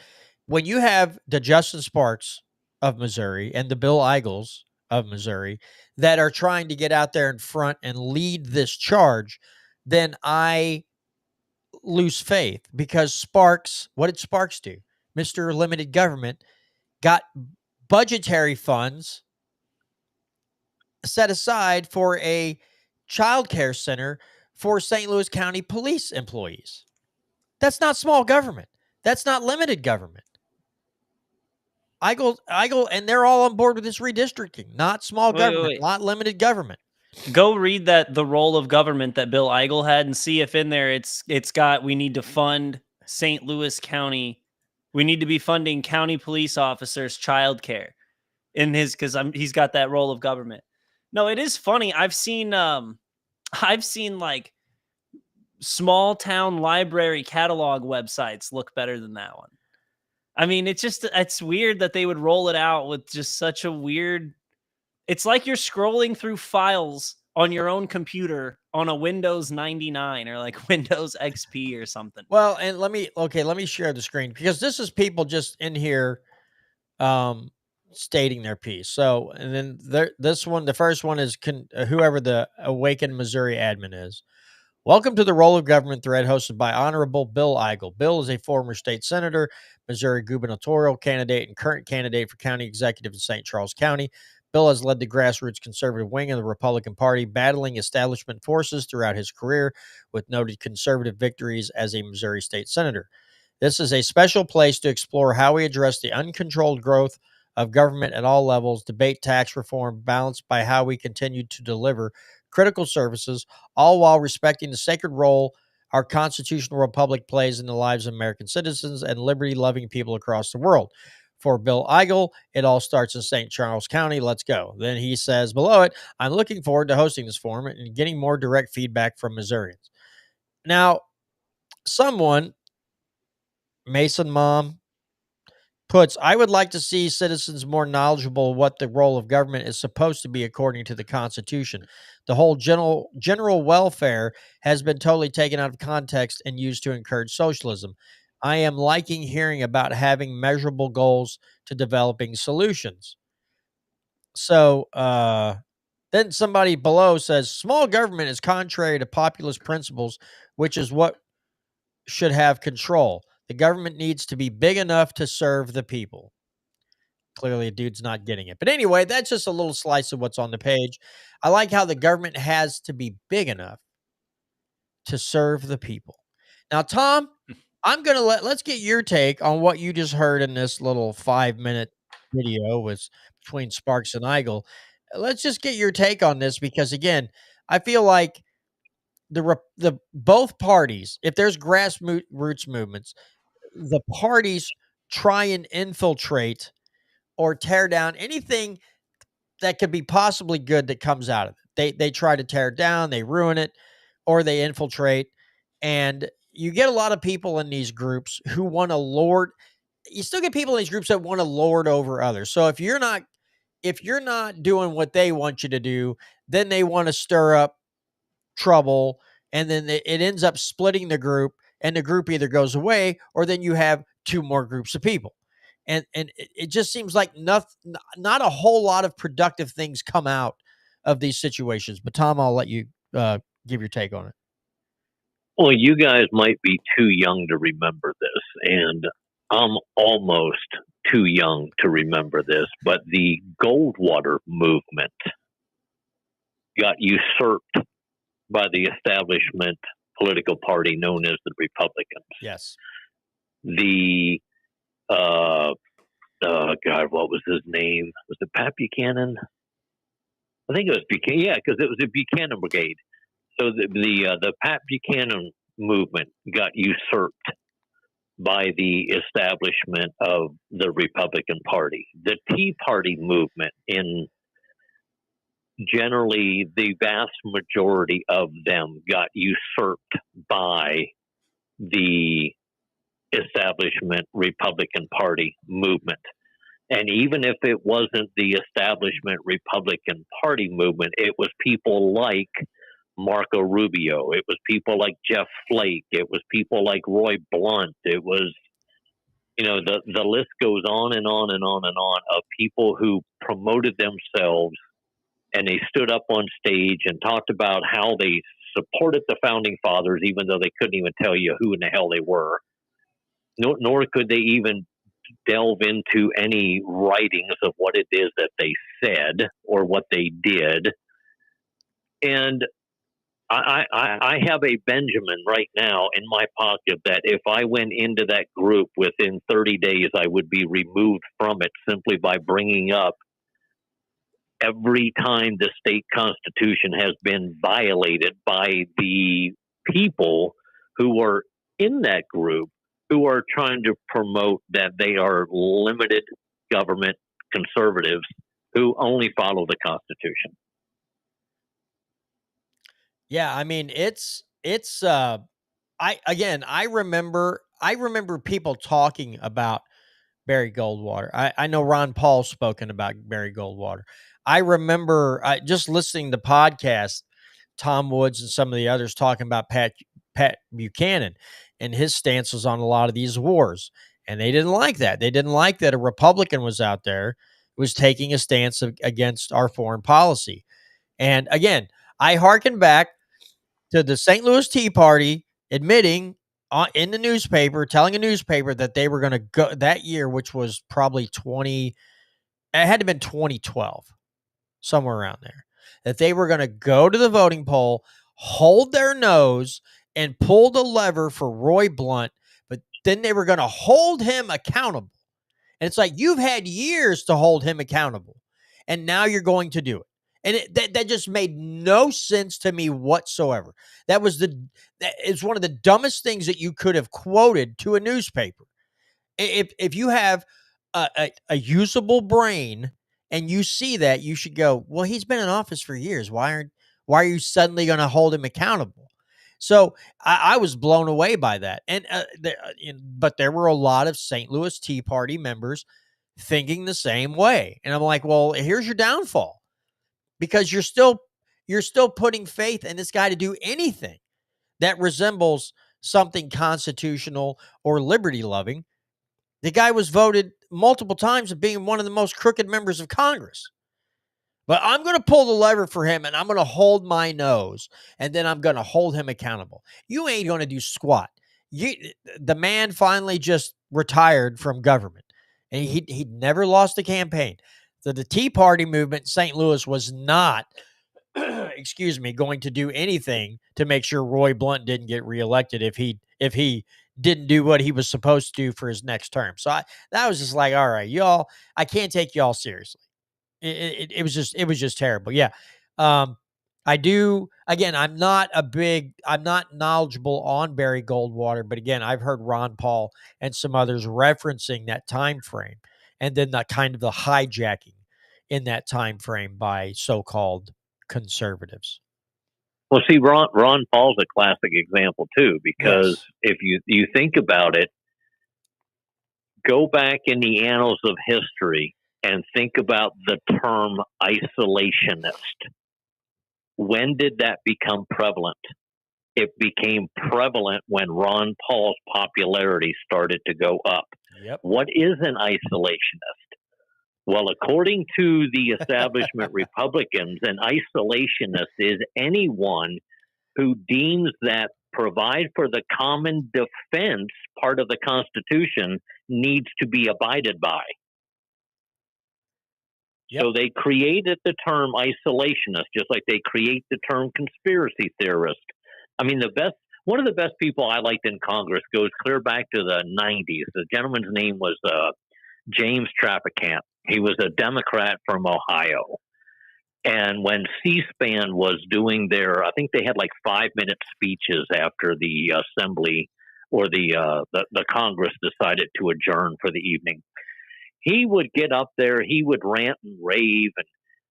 when you have the Justin Sparks of Missouri and the Bill Eigels of Missouri that are trying to get out there in front and lead this charge, then I lose faith, because Sparks, what did Sparks do? Mr. Limited Government got budgetary funds set aside for a child care center for St. Louis County police employees. That's not small government. That's not limited government. Eigel, and they're all on board with this redistricting. Not small government, not limited government. Go read The Role of Government that Bill Eigel had and see if in there it's got, we need to fund St. Louis County. We need to be funding county police officers' child care in his, because he's got that role of government. No, it is funny. I've seen like small town library catalog websites look better than that one. I mean, it's weird that they would roll it out with just such a weird. It's like you're scrolling through files on your own computer on a Windows 99 or like Windows XP or something. Well, and let me share the screen, because this is people just in here stating their piece. So, and then this one, the first one is whoever the Awaken Missouri admin is. Welcome to the Role of Government thread hosted by Honorable Bill Eigel. Bill is a former state senator, Missouri gubernatorial candidate, and current candidate for county executive in St. Charles County. Bill has led the grassroots conservative wing of the Republican Party, battling establishment forces throughout his career, with noted conservative victories as a Missouri state senator. This is a special place to explore how we address the uncontrolled growth of government at all levels, debate tax reform, balanced by how we continue to deliver critical services, all while respecting the sacred role our constitutional republic plays in the lives of American citizens and liberty-loving people across the world. For Bill Eigel, it all starts in St. Charles County. Let's go. Then he says below it, I'm looking forward to hosting this forum and getting more direct feedback from Missourians. Now, someone, Mason Mom, puts, I would like to see citizens more knowledgeable of what the role of government is supposed to be according to the Constitution. The whole general welfare has been totally taken out of context and used to encourage socialism. I am liking hearing about having measurable goals to developing solutions. So then somebody below says small government is contrary to populist principles, which is what should have control. The government needs to be big enough to serve the people. Clearly, a dude's not getting it. But anyway, that's just a little slice of what's on the page. I like how the government has to be big enough to serve the people. Now, Tom, I'm going to let's get your take on what you just heard in this little 5-minute video between Sparks and Eigel. Let's just get your take on this because, again, I feel like the both parties, if there's grassroots movements, the parties try and infiltrate or tear down anything that could be possibly good that comes out of it. They try to tear it down, they ruin it, or they infiltrate. And you get a lot of people in these groups who want to lord. You still get people in these groups that want to lord over others. So if you're not doing what they want you to do, then they want to stir up trouble, and then it ends up splitting the group, and the group either goes away or then you have two more groups of people. And it just seems like not a whole lot of productive things come out of these situations. But Tom, I'll let you give your take on it. Well, you guys might be too young to remember this, and I'm almost too young to remember this, but the Goldwater movement got usurped by the establishment political party known as the Republicans. Yes. The God, what was his name? Was it Pat Buchanan? I think it was Buchanan. Yeah, because it was the Buchanan Brigade. So the Pat Buchanan movement got usurped by the establishment of the Republican Party. The Tea Party movement, in generally the vast majority of them, got usurped by the establishment Republican Party movement. And even if it wasn't the establishment Republican Party movement, it was people like Marco Rubio. It was people like Jeff Flake. It was people like Roy Blunt. It was, the list goes on and on and on and on of people who promoted themselves, and they stood up on stage and talked about how they supported the founding fathers, even though they couldn't even tell you who in the hell they were. Nor could they even delve into any writings of what it is that they said or what they did. And I have a Benjamin right now in my pocket that if I went into that group within 30 days, I would be removed from it simply by bringing up every time the state constitution has been violated by the people who are in that group, who are trying to promote that they are limited government conservatives who only follow the Constitution. Yeah, I mean, I remember people talking about Barry Goldwater. I know Ron Paul's spoken about Barry Goldwater. I remember just listening to podcasts, Tom Woods and some of the others talking about Pat Buchanan and his stances on a lot of these wars. And they didn't like that. They didn't like that a Republican was out there was taking a stance against our foreign policy. And again, I hearken back to the St. Louis Tea Party admitting in the newspaper, telling a newspaper that they were going to go that year, which was probably it had to have been 2012, somewhere around there, that they were going to go to the voting poll, hold their nose, and pull the lever for Roy Blunt, but then they were going to hold him accountable. And it's like, you've had years to hold him accountable, and now you're going to do it. And that just made no sense to me whatsoever. It's one of the dumbest things that you could have quoted to a newspaper. If you have a usable brain and you see that, you should go, well, he's been in office for years. Why are you suddenly going to hold him accountable? So I was blown away by that. And but there were a lot of St. Louis Tea Party members thinking the same way. And I'm like, well, here's your downfall, because you're still putting faith in this guy to do anything that resembles something constitutional or liberty loving. The guy was voted multiple times as being one of the most crooked members of Congress. But I'm going to pull the lever for him, and I'm going to hold my nose, and then I'm going to hold him accountable. You ain't going to do squat. The man finally just retired from government, and he never lost a campaign. So the Tea Party movement in St. Louis was not, going to do anything to make sure Roy Blunt didn't get reelected if he didn't do what he was supposed to do for his next term. So that was just like, all right, y'all, I can't take y'all seriously. It was just terrible. Yeah. I do. Again, I'm not knowledgeable on Barry Goldwater, but again, I've heard Ron Paul and some others referencing that time frame, and then the kind of the hijacking in that time frame by so-called conservatives. Well, see, Ron Paul's a classic example too, because if you think about it, go back in the annals of history and think about the term isolationist. When did that become prevalent? It became prevalent when Ron Paul's popularity started to go up. Yep. What is an isolationist? Well, according to the establishment Republicans, an isolationist is anyone who deems that provide for the common defense part of the Constitution needs to be abided by. Yep. So they created the term isolationist, just like they create the term conspiracy theorist. I mean, one of the best people I liked in Congress goes clear back to the 90s. The gentleman's name was James Traficant. He was a Democrat from Ohio. And when C-SPAN was doing I think they had like 5-minute speeches after the assembly or the Congress decided to adjourn for the evening. He would get up there, he would rant and rave, and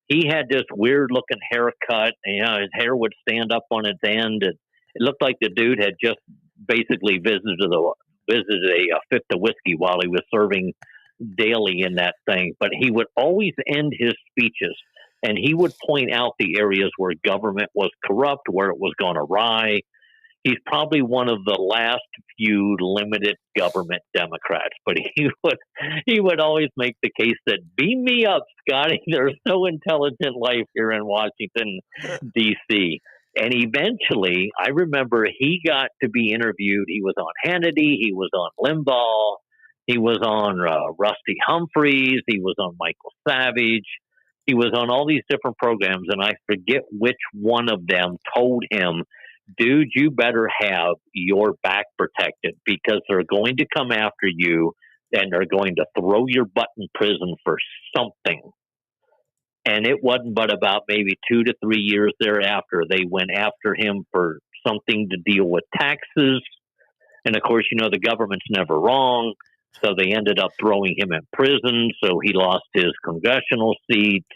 he had this weird looking haircut, and his hair would stand up on its end, and it looked like the dude had just basically visited a fifth of whiskey while he was serving daily in that thing. But he would always end his speeches, and he would point out the areas where government was corrupt, where it was gone awry. He's probably one of the last few limited government Democrats, but he would always make the case that beam me up, Scotty. There's no intelligent life here in Washington, D.C. And eventually, I remember he got to be interviewed. He was on Hannity. He was on Limbaugh. He was on Rusty Humphreys. He was on Michael Savage. He was on all these different programs, and I forget which one of them told him, dude, you better have your back protected because they're going to come after you and they're going to throw your butt in prison for something. And it wasn't but about maybe 2 to 3 years thereafter, they went after him for something to deal with taxes. And of course, the government's never wrong. So they ended up throwing him in prison. So he lost his congressional seat.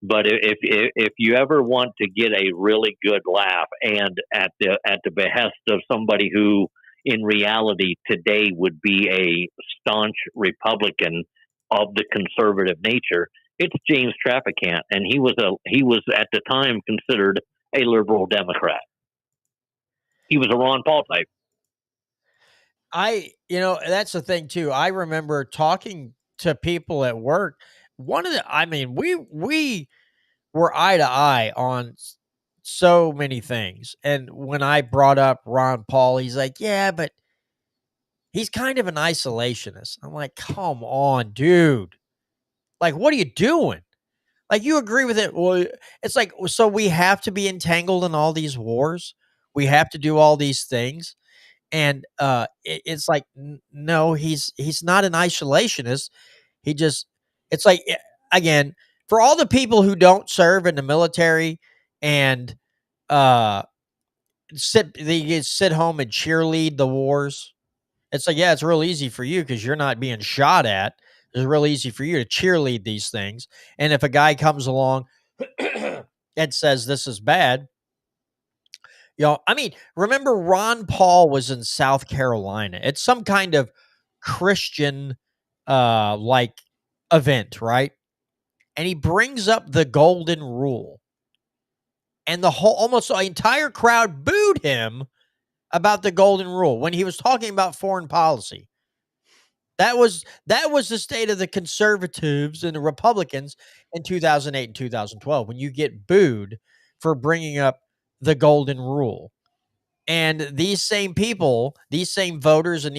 But if you ever want to get a really good laugh, and at the behest of somebody who in reality today would be a staunch Republican of the conservative nature, it's James Traficant, and he was at the time considered a liberal Democrat. He was a Ron Paul type. That's the thing too. I remember talking to people at work we were eye to eye on so many things. And when I brought up Ron Paul, he's like, yeah, but he's kind of an isolationist. I'm like, come on, dude. Like, what are you doing? Like, you agree with it. Well, it's like, so we have to be entangled in all these wars. We have to do all these things. And it's like, no, he's not an isolationist. He just, it's like, again, for all the people who don't serve in the military and uh, they sit home and cheerlead the wars. It's like, yeah, it's real easy for you because you're not being shot at. It's real easy for you to cheerlead these things. And if a guy comes along and says this is bad, I mean, remember Ron Paul was in South Carolina. It's some kind of Christian like event, right? And he brings up the golden rule. And almost the entire crowd booed him about the golden rule when he was talking about foreign policy. That was the state of the conservatives and the Republicans in 2008 and 2012 when you get booed for bringing up the golden rule. And these same people, these same voters and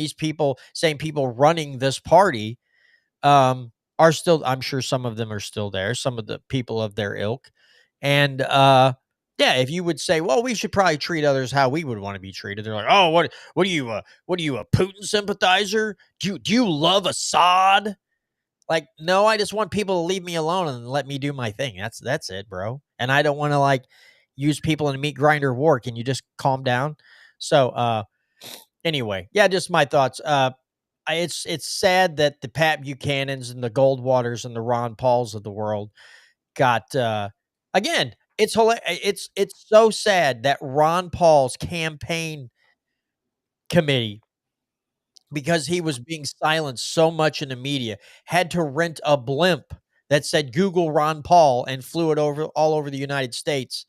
same people running this party are still, I'm sure some of them are still there, some of the people of their ilk. And yeah, if you would say, well, we should probably treat others how we would want to be treated, they're like, oh, what are you a Putin sympathizer? Do you love Assad? Like, no, I just want people to leave me alone and let me do my thing. That's it, bro. And I don't want to like use people in a meat grinder war. Can you just calm down? So anyway, yeah, just my thoughts. It's sad that the Pat Buchanans and the Goldwaters and the Ron Pauls of the world got again. It's so sad that Ron Paul's campaign committee, because he was being silenced so much in the media, had to rent a blimp that said Google Ron Paul and flew it all over the United States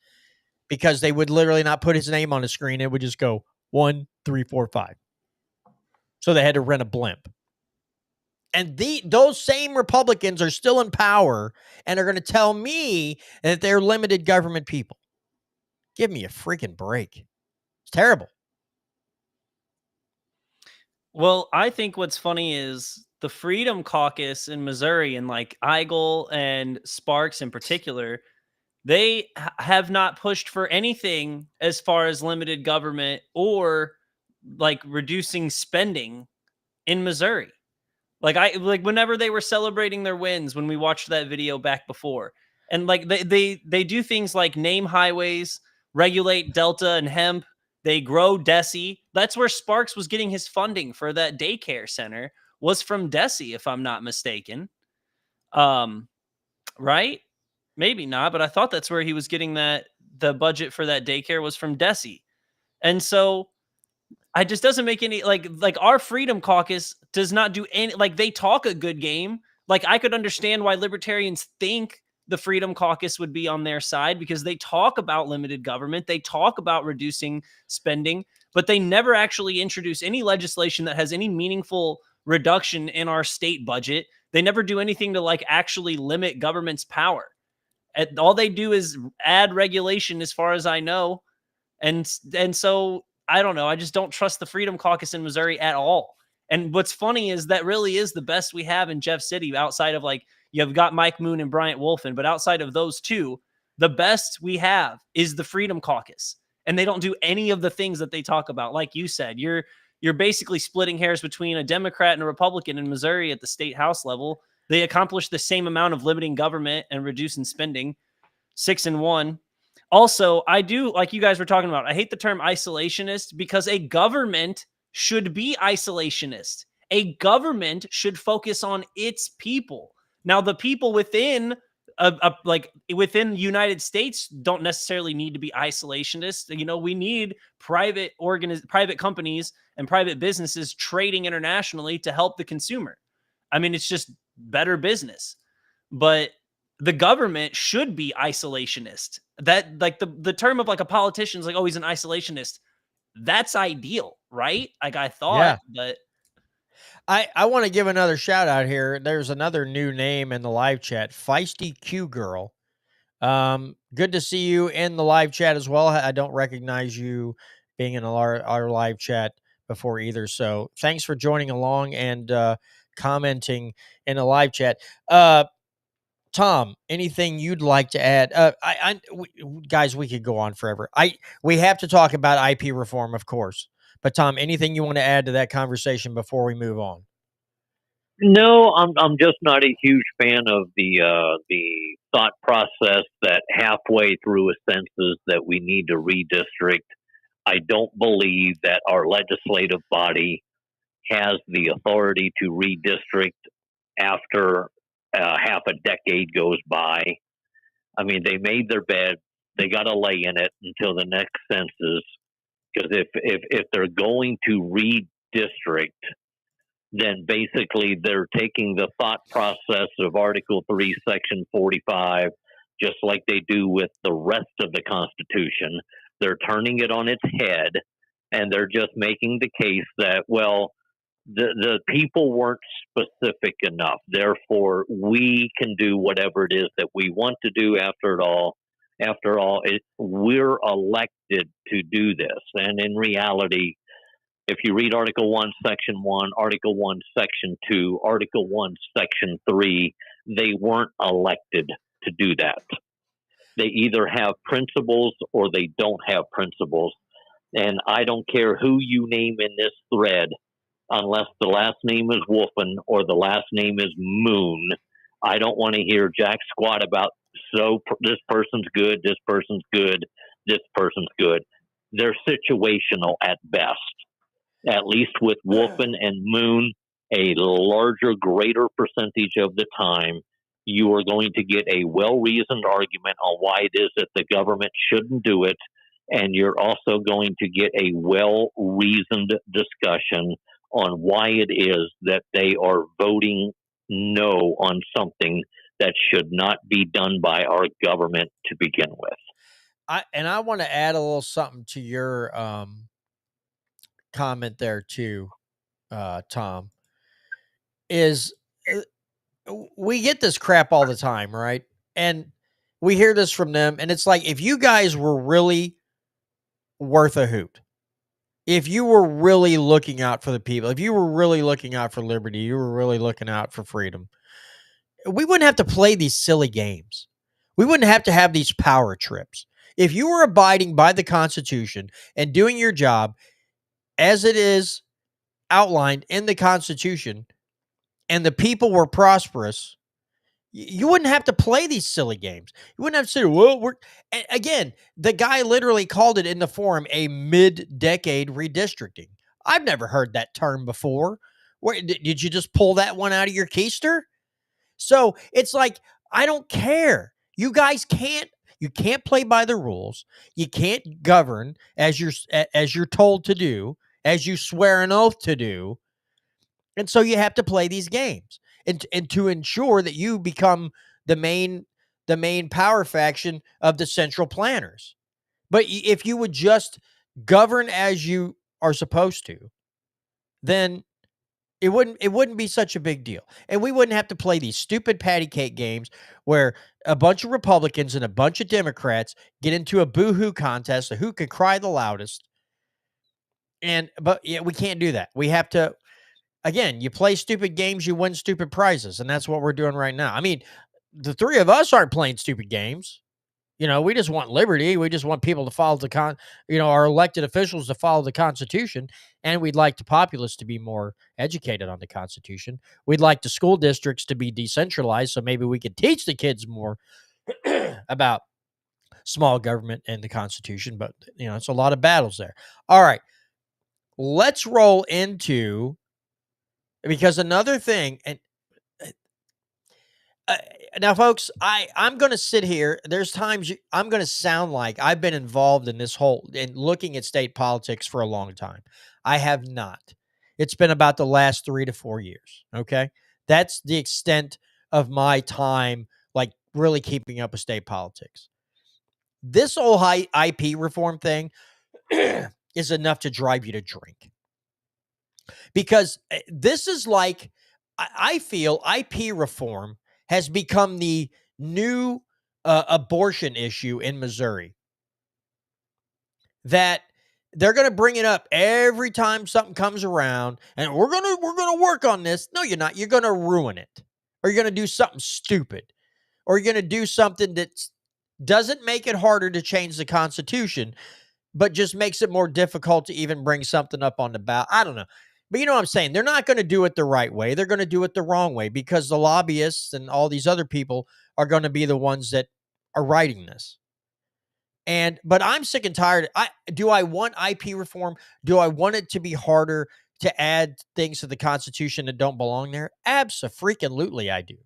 because they would literally not put his name on the screen. It would just go 1, 3, 4, 5. So they had to rent a blimp. And those same Republicans are still in power and are going to tell me that they're limited government people. Give me a freaking break. It's terrible. Well, I think what's funny is the Freedom Caucus in Missouri and like Eigel and Sparks in particular, they have not pushed for anything as far as limited government or like reducing spending in Missouri. Like whenever they were celebrating their wins when we watched that video back before. And like they do things like name highways, regulate Delta and hemp, they grow Desi. That's where Sparks was getting his funding for that daycare center, was from Desi, if I'm not mistaken. Right? Maybe not, but I thought that's where he was getting the budget for that daycare was from Desi. And so I just doesn't make any like our Freedom Caucus does not do any, like they talk a good game. Like I could understand why libertarians think the Freedom Caucus would be on their side because they talk about limited government, they talk about reducing spending, but they never actually introduce any legislation that has any meaningful reduction in our state budget. They never do anything to like actually limit government's power. And all they do is add regulation as far as I know. And so I don't know. I just don't trust the Freedom Caucus in Missouri at all. And what's funny is that really is the best we have in Jeff City outside of like, you've got Mike Moon and Bryant Wolfen, but outside of those two, the best we have is the Freedom Caucus. And they don't do any of the things that they talk about. Like you said, you're basically splitting hairs between a Democrat and a Republican in Missouri at the state house level. They accomplish the same amount of limiting government and reducing spending, 6-1. Also, I do, like you guys were talking about, I hate the term isolationist because a government should be isolationist. A government should focus on its people. Now, the people within within the United States don't necessarily need to be isolationist. You know, we need private companies and private businesses trading internationally to help the consumer. I mean, it's just better business. But the government should be isolationist. That like the term of like a politician's like, oh, he's an isolationist. That's ideal, right? Like I thought, Yeah. but I want to give another shout out here. There's another new name in the live chat, Feisty Q Girl. Good to see you in the live chat as well. I don't recognize you being in our live chat before either. So thanks for joining along and commenting in the live chat. Tom, anything you'd like to add? Guys, we could go on forever. We have to talk about IP reform, of course. But Tom, anything you want to add to that conversation before we move on? No, I'm just not a huge fan of the thought process that halfway through a census that we need to redistrict. I don't believe that our legislative body has the authority to redistrict after half a decade goes by. I mean, they made their bed; they got to lay in it until the next census. Because if they're going to redistrict, then basically they're taking the thought process of Article 3, Section 45, just like they do with the rest of the Constitution. They're turning it on its head, and they're just making the case that, well, the people weren't specific enough. Therefore, we can do whatever it is that we want to do after all. After all, we're elected to do this. And in reality, if you read Article 1, Section 1, Article 1, Section 2, Article 1, Section 3, they weren't elected to do that. They either have principles or they don't have principles. And I don't care who you name in this thread, unless the last name is Wolfen or the last name is Moon. I don't want to hear jack squat about, so this person's good, this person's good, this person's good. They're situational at best. At least with Wolfen and Moon, a larger, greater percentage of the time, you are going to get a well-reasoned argument on why it is that the government shouldn't do it, and you're also going to get a well-reasoned discussion on why it is that they are voting no on something that should not be done by our government to begin with. I want to add a little something to your comment there too, Tom. Is we get this crap all the time, right? And we hear this from them, and it's like, if you guys were really worth a hoot, if you were really looking out for the people, if you were really looking out for liberty, you were really looking out for freedom, we wouldn't have to play these silly games. We wouldn't have to have these power trips. If you were abiding by the Constitution and doing your job as it is outlined in the Constitution, and the people were prosperous, you wouldn't have to play these silly games. You wouldn't have to say, well, again, the guy literally called it in the forum a mid-decade redistricting. I've never heard that term before. Did you just pull that one out of your keister? So it's like, I don't care. You guys you can't play by the rules. You can't govern as you're told to do, as you swear an oath to do. And so you have to play these games and to ensure that you become the main power faction of the central planners. But if you would just govern as you are supposed to, then it wouldn't be such a big deal. And we wouldn't have to play these stupid patty cake games where a bunch of Republicans and a bunch of Democrats get into a boo-hoo contest of who could cry the loudest. But yeah, we can't do that. We have to, again, you play stupid games, you win stupid prizes, and that's what we're doing right now. I mean, the three of us aren't playing stupid games. We just want liberty. We just want people to follow our elected officials to follow the Constitution, and we'd like the populace to be more educated on the Constitution. We'd like the school districts to be decentralized, so maybe we could teach the kids more about small government and the Constitution, but, it's a lot of battles there. All right, let's roll into, because another thing, and now, folks, I'm going to sit here. There's times I'm going to sound like I've been involved in looking at state politics for a long time. I have not. It's been about the last 3 to 4 years. Okay. That's the extent of my time, like really keeping up with state politics. This whole IP reform thing is enough to drive you to drink. because this is like, I feel IP reform has become the new abortion issue in Missouri. That they're going to bring it up every time something comes around, and we're gonna work on this. No, you're not. You're going to ruin it, or you're going to do something stupid, or you're going to do something that doesn't make it harder to change the Constitution, but just makes it more difficult to even bring something up on the ballot. I don't know. But you know what I'm saying? They're not going to do it the right way. They're going to do it the wrong way because the lobbyists and all these other people are going to be the ones that are writing this. But I'm sick and tired. Do I want IP reform? Do I want it to be harder to add things to the Constitution that don't belong there? Abso-freaking-lutely I do.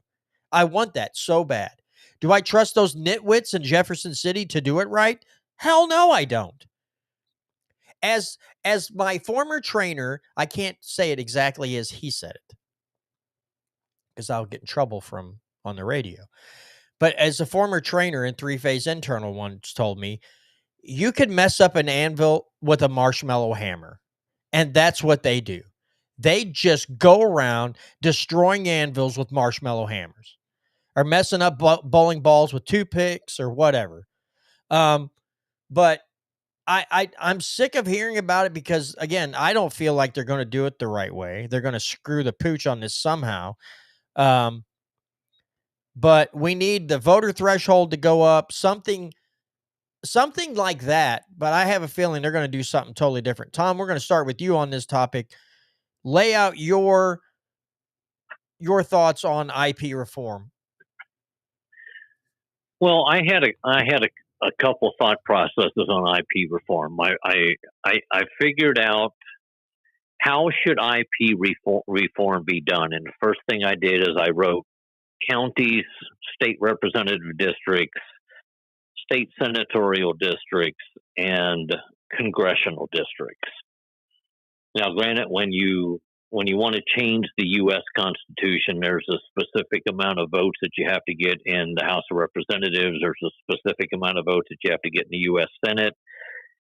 I want that so bad. Do I trust those nitwits in Jefferson City to do it right? Hell no, I don't. As my former trainer, I can't say it exactly as he said it because I'll get in trouble from on the radio. But as a former trainer in three-phase internal once told me, you could mess up an anvil with a marshmallow hammer, and that's what they do. They just go around destroying anvils with marshmallow hammers, or messing up bowling balls with toothpicks or whatever. But I'm sick of hearing about it because, again, I don't feel like they're going to do it the right way. They're going to screw the pooch on this somehow. But we need the voter threshold to go up, something like that. But I have a feeling they're going to do something totally different. Tom, we're going to start with you on this topic. Lay out your thoughts on IP reform. Well, I had a couple thought processes on IP reform. I figured out how should IP reform be done, and the first thing I did is I wrote counties, state representative districts, state senatorial districts, and congressional districts. Now, granted, when you want to change the U.S. Constitution, there's a specific amount of votes that you have to get in the House of Representatives. There's a specific amount of votes that you have to get in the U.S. Senate.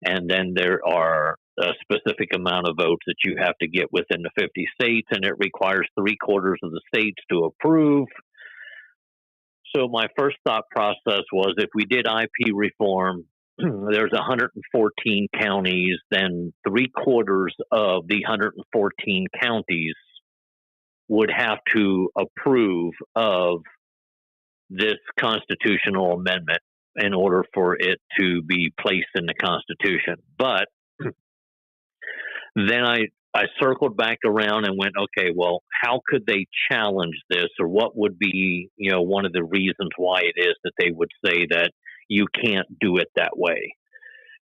And then there are a specific amount of votes that you have to get within the 50 states, and it requires 3/4 of the states to approve. So my first thought process was, if we did IP reform, there's 114 counties, then 3/4 of the 114 counties would have to approve of this constitutional amendment in order for it to be placed in the Constitution. But then I circled back around and went, okay, well, how could they challenge this, or what would be, one of the reasons why it is that they would say that you can't do it that way?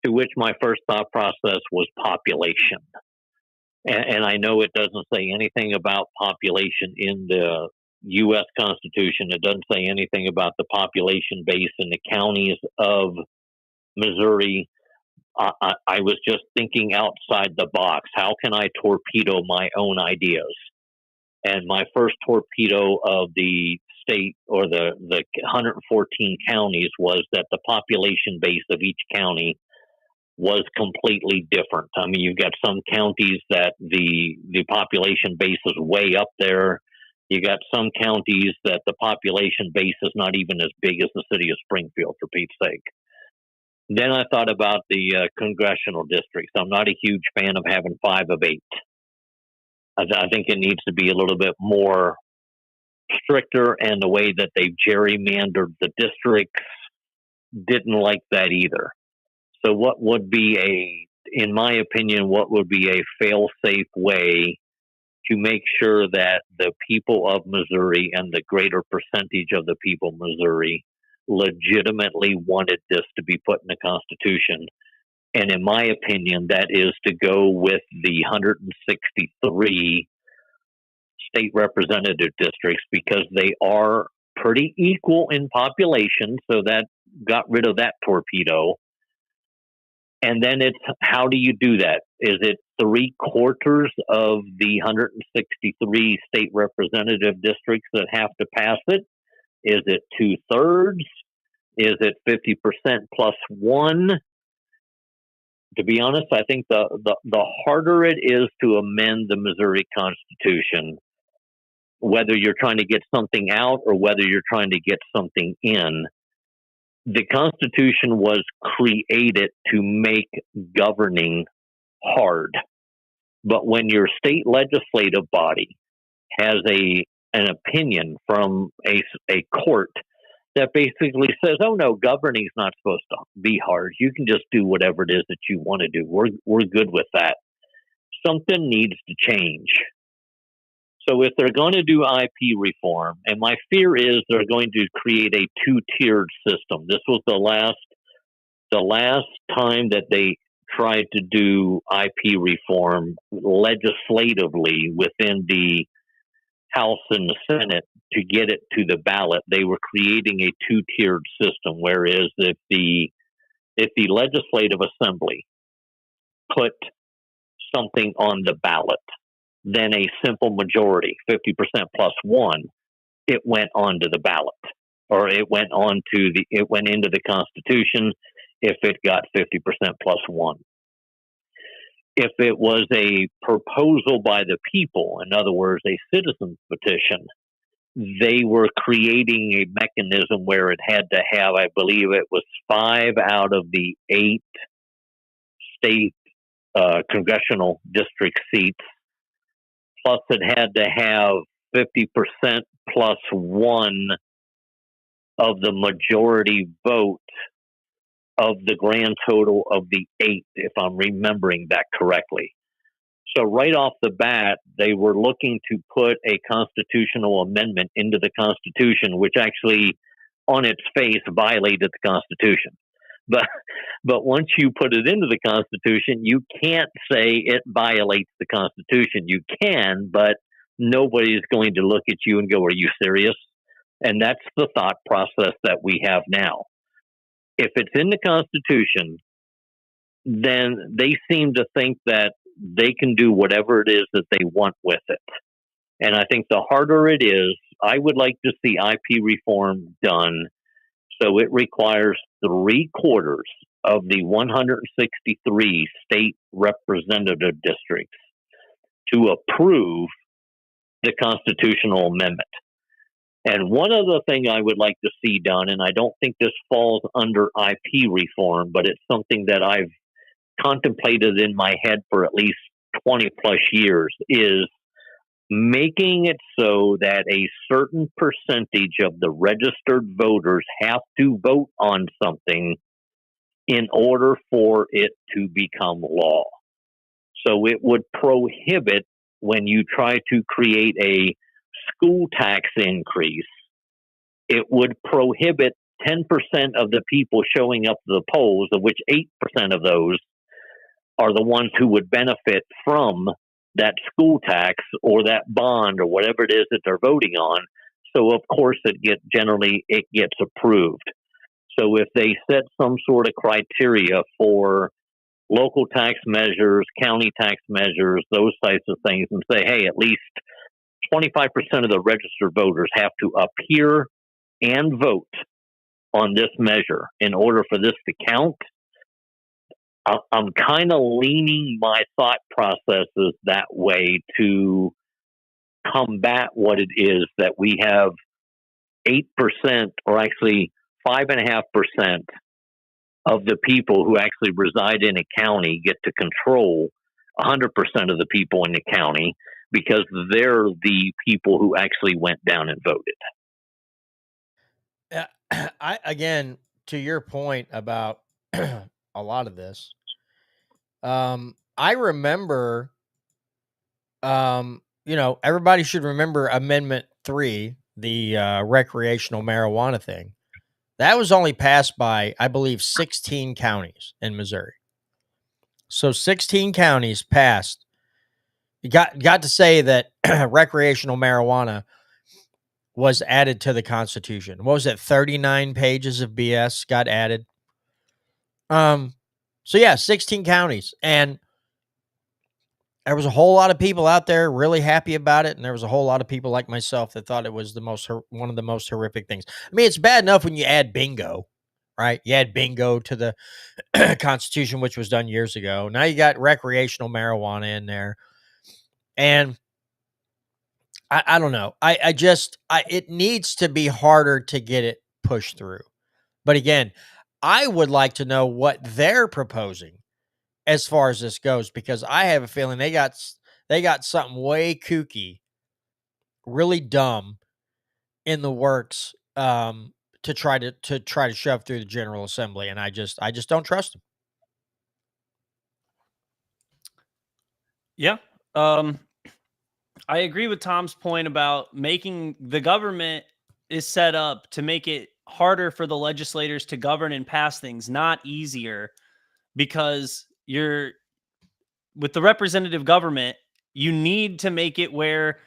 To which my first thought process was population. And I know it doesn't say anything about population in the U.S. Constitution. It doesn't say anything about the population base in the counties of Missouri. I was just thinking outside the box. How can I torpedo my own ideas? And my first torpedo of the state, or the 114 counties, was that the population base of each county was completely different. I mean, you've got some counties that the population base is way up there. You got some counties that the population base is not even as big as the city of Springfield, for Pete's sake. Then I thought about the congressional districts. I'm not a huge fan of having 5 of 8. I think it needs to be a little bit more stricter, and the way that they've gerrymandered the districts, didn't like that either. So what would be in my opinion, what would be a fail-safe way to make sure that the people of Missouri, and the greater percentage of the people of Missouri, legitimately wanted this to be put in the Constitution? And in my opinion, that is to go with the 163 state representative districts, because they are pretty equal in population. So that got rid of that torpedo. And then it's, how do you do that? Is it 3/4 of the 163 state representative districts that have to pass it? Is it 2/3? Is it 50% plus 1? To be honest, I think the harder it is to amend the Missouri Constitution, whether you're trying to get something out or whether you're trying to get something in, the Constitution was created to make governing hard. But when your state legislative body has an opinion from a court that basically says, "Oh no, governing's not supposed to be hard. You can just do whatever it is that you want to do. We're good with that." Something needs to change. So if they're going to do IP reform, and my fear is they're going to create a two-tiered system. This was the last time that they tried to do IP reform legislatively within the House and the Senate to get it to the ballot. They were creating a two-tiered system, whereas if the legislative assembly put something on the ballot, then a simple majority, 50% plus one, it went onto the ballot, or it went into the Constitution if it got 50% plus one. If it was a proposal by the people, in other words, a citizen's petition, they were creating a mechanism where it had to have, I believe it was 5 out of the 8 state congressional district seats, plus it had to have 50% plus one of the majority vote of the grand total of the 8, if I'm remembering that correctly. So right off the bat, they were looking to put a constitutional amendment into the Constitution, which actually, on its face, violated the Constitution. But once you put it into the Constitution, you can't say it violates the Constitution. You can, but nobody's going to look at you and go, "Are you serious?" And that's the thought process that we have now. If it's in the Constitution, then they seem to think that they can do whatever it is that they want with it. And I think the harder it is, I would like to see IP reform done so it requires 3/4 of the 163 state representative districts to approve the constitutional amendment. And one other thing I would like to see done, and I don't think this falls under IP reform, but it's something that I've contemplated in my head for at least 20 plus years, is making it so that a certain percentage of the registered voters have to vote on something in order for it to become law. So it would prohibit, when you try to create a school tax increase, it would prohibit 10% of the people showing up to the polls, of which 8% of those are the ones who would benefit from that school tax or that bond or whatever it is that they're voting on. So of course it gets approved. So if they set some sort of criteria for local tax measures, county tax measures, those types of things, and say, hey, at least 25% of the registered voters have to appear and vote on this measure in order for this to count, I'm kind of leaning my thought processes that way to combat what it is that we have 8%, or actually 5.5% of the people who actually reside in a county get to control 100% of the people in the county, because they're the people who actually went down and voted. Again, to your point about a lot of this, I remember, everybody should remember Amendment 3, the recreational marijuana thing. That was only passed by, I believe, 16 counties in Missouri. So 16 counties passed. You got to say that recreational marijuana was added to the Constitution. What was it? 39 pages of BS got added. So yeah, 16 counties. And there was a whole lot of people out there really happy about it. And there was a whole lot of people like myself that thought it was one of the most horrific things. I mean, it's bad enough when you add bingo. right? You had bingo to the Constitution, which was done years ago. Now you got recreational marijuana in there. And I don't know. It needs to be harder to get it pushed through. But again, I would like to know what they're proposing as far as this goes, because I have a feeling they got something way kooky, really dumb in the works, to try to shove through the General Assembly, and I just don't trust them. Yeah. I agree with Tom's point about making the government is set up to make it harder for the legislators to govern and pass things, not easier, because you're with the representative government, you need to make it where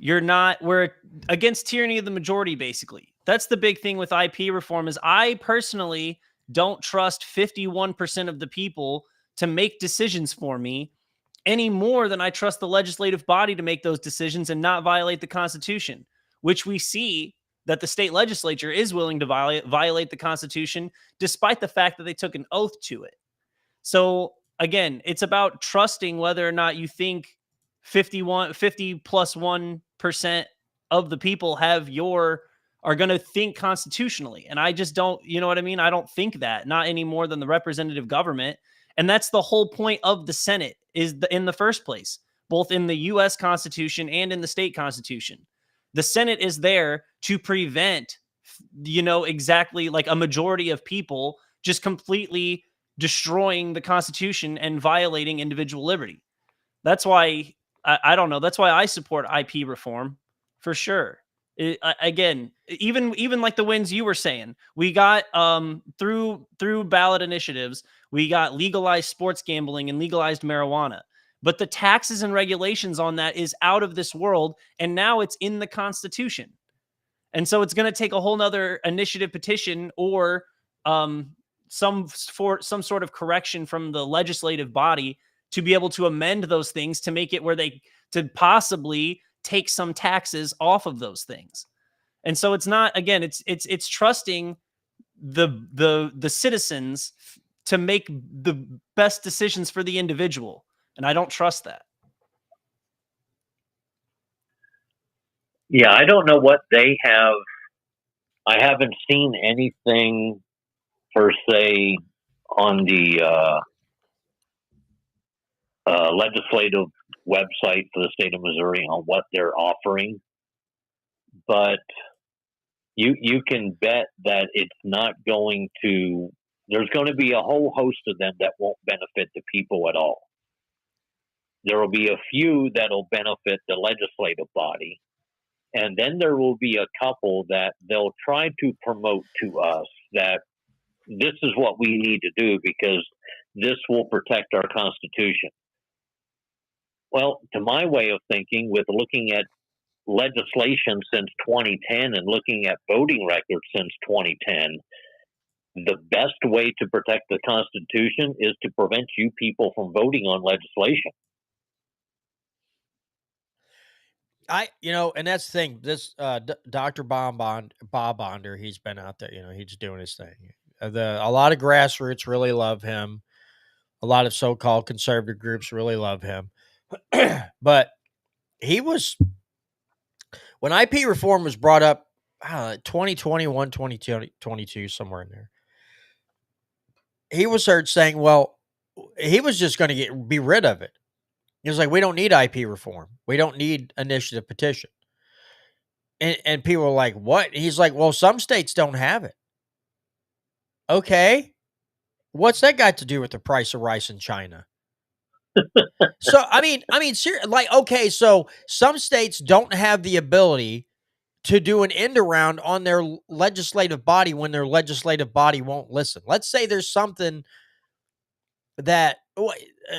we're against tyranny of the majority, basically. That's the big thing with IP reform is I personally don't trust 51% of the people to make decisions for me any more than I trust the legislative body to make those decisions and not violate the Constitution, which we see that the state legislature is willing to violate the Constitution, despite the fact that they took an oath to it. So again, it's about trusting whether or not you think 50 plus 1% of the people are going to think constitutionally. And I just don't, you know what I mean? I don't think that, not any more than the representative government. And that's the whole point of the Senate in the first place, both in the US Constitution and in the state constitution. The Senate is there to prevent, exactly like a majority of people just completely destroying the Constitution and violating individual liberty. That's why I don't know. That's why I support IP reform for sure. Again, even like the wins you were saying, we got through ballot initiatives, we got legalized sports gambling and legalized marijuana. But the taxes and regulations on that is out of this world, and now it's in the Constitution. And so it's going to take a whole nother initiative petition or some sort of correction from the legislative body to be able to amend those things to make it where to possibly take some taxes off of those things. And so it's not, again, it's trusting the citizens to make the best decisions for the individual. And I don't trust that. Yeah, I don't know what they have. I haven't seen anything per se on the legislative website for the state of Missouri on what they're offering, but you can bet that it's not going to. There's going to be a whole host of them that won't benefit the people at all. There will be a few that'll benefit the legislative body, and then there will be a couple that they'll try to promote to us that this is what we need to do because this will protect our Constitution. Well, to my way of thinking, with looking at legislation since 2010 and looking at voting records since 2010, the best way to protect the Constitution is to prevent you people from voting on legislation. And that's the thing. This Dr. Bob Bonder, he's been out there. He's doing his thing. A lot of grassroots really love him. A lot of so-called conservative groups really love him. But he was, when IP reform was brought up, 2021, 2022, somewhere in there, he was heard saying, well, he was just going to be rid of it. He was like, we don't need IP reform. We don't need initiative petition. And people were like, what? He's like, well, some states don't have it. Okay. What's that got to do with the price of rice in China? So, I mean, okay, so some states don't have the ability to do an end around on their legislative body when their legislative body won't listen. Let's say there's something that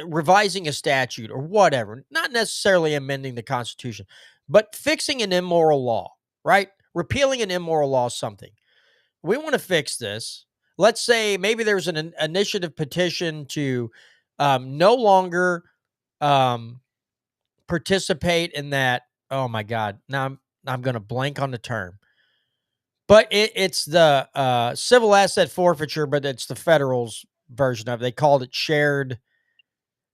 revising a statute or whatever, not necessarily amending the Constitution, but fixing an immoral law, right? Repealing an immoral law, something. We want to fix this. Let's say maybe there's an initiative petition to no longer participate in that. Oh my God. Now I'm going to blank on the term. But it's the civil asset forfeiture, but it's the federal's version of it. They called it shared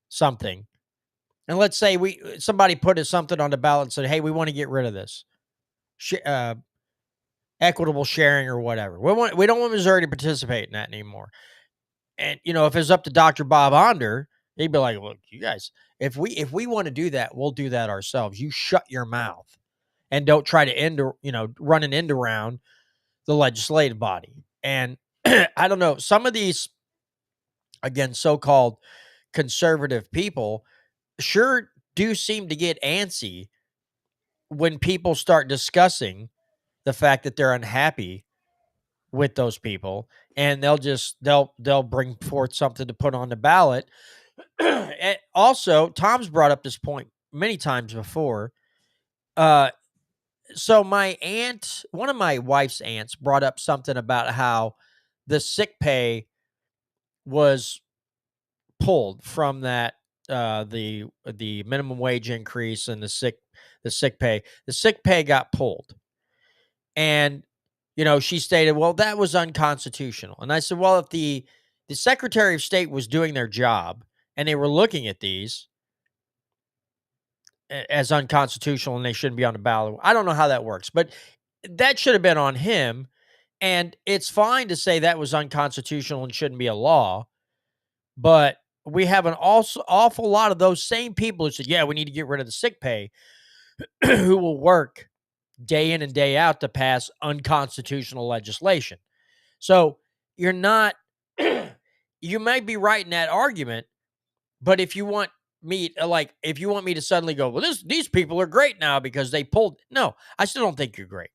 something. And let's say somebody put something on the ballot and said, "Hey, we want to get rid of this equitable sharing or whatever. We don't want Missouri to participate in that anymore." And if it's up to Dr. Bob Onder, he'd be like, "Look, you guys, if we want to do that, we'll do that ourselves. You shut your mouth and don't try to run an end around the legislative body." And I don't know, some of these, again, so-called conservative people sure do seem to get antsy when people start discussing the fact that they're unhappy with those people, and they'll bring forth something to put on the ballot. And also, Tom's brought up this point many times before. So one of my wife's aunts, brought up something about how the sick pay was pulled from that, the minimum wage increase and the sick pay. The sick pay got pulled. And she stated, "Well, that was unconstitutional." And I said, "Well, if the Secretary of State was doing their job and they were looking at these as unconstitutional and they shouldn't be on the ballot, I don't know how that works, but that should have been on him. And it's fine to say that was unconstitutional and shouldn't be a law, but we have an awful lot of those same people who said, yeah, we need to get rid of the sick pay, who will work day in and day out to pass unconstitutional legislation." So you're not, you might be right in that argument, but if you want me, to suddenly go, "Well, these people are great now because they pulled," no, I still don't think you're great,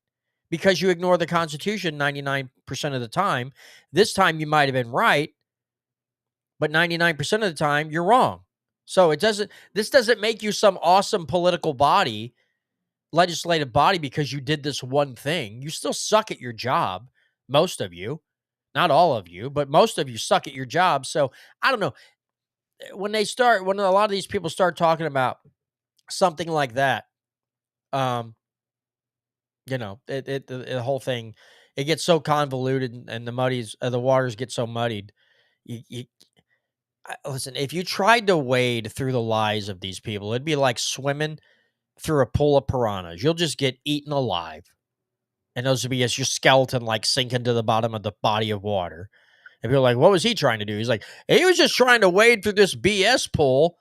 because you ignore the Constitution 99% of the time. This time you might have been right, but 99% of the time you're wrong. So this doesn't make you some awesome political body, legislative body, because you did this one thing. You still suck at your job. Most of you, not all of you, but most of you suck at your job. So I don't know, when a lot of these people start talking about something like that, the whole thing, it gets so convoluted, and the waters get so muddied. Listen, if you tried to wade through the lies of these people, it'd be like swimming through a pool of piranhas. You'll just get eaten alive. And those would be as your skeleton sinking to the bottom of the body of water. And people are like, "What was he trying to do?" He's like, "He was just trying to wade through this BS pool.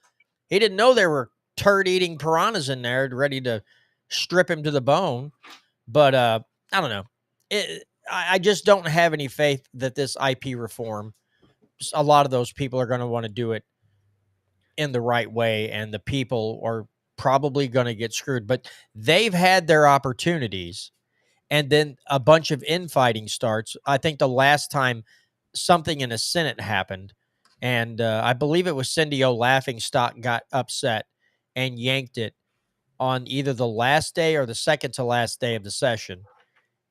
He didn't know there were turd-eating piranhas in there ready to strip him to the bone." But I don't know. I just don't have any faith that this IP reform, a lot of those people are going to want to do it in the right way, and the people are probably going to get screwed. But they've had their opportunities, and then a bunch of infighting starts. I think the last time something in the Senate happened, and I believe it was Cindy O. Laughingstock got upset and yanked it on either the last day or the second to last day of the session.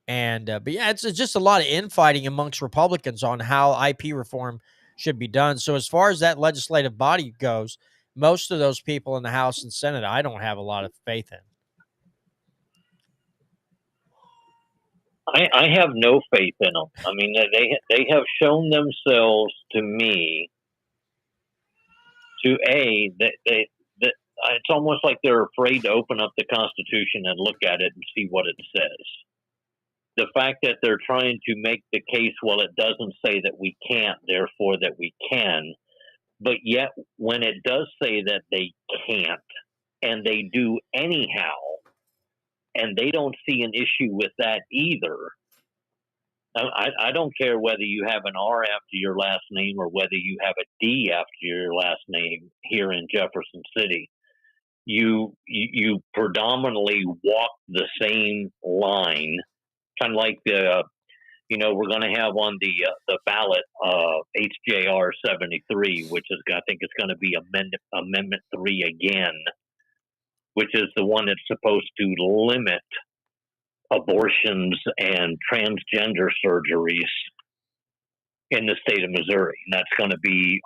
And but yeah, it's just a lot of infighting amongst Republicans on how IP reform should be done. So as far as that legislative body goes, most of those people in the House and Senate, I don't have a lot of faith in. I have no faith in them. I mean, they have shown themselves to me that it's almost like they're afraid to open up the Constitution and look at it and see what it says. The fact that they're trying to make the case, well, it doesn't say that we can't, therefore that we can. But yet, when it does say that they can't, and they do anyhow, and they don't see an issue with that either. I don't care whether you have an R after your last name or whether you have a D after your last name here in Jefferson City. You predominantly walk the same line, kind of like we're going to have on the ballot HJR 73, which is, I think it's going to be Amendment 3 again, which is the one that's supposed to limit abortions and transgender surgeries in the state of Missouri. And that's going to be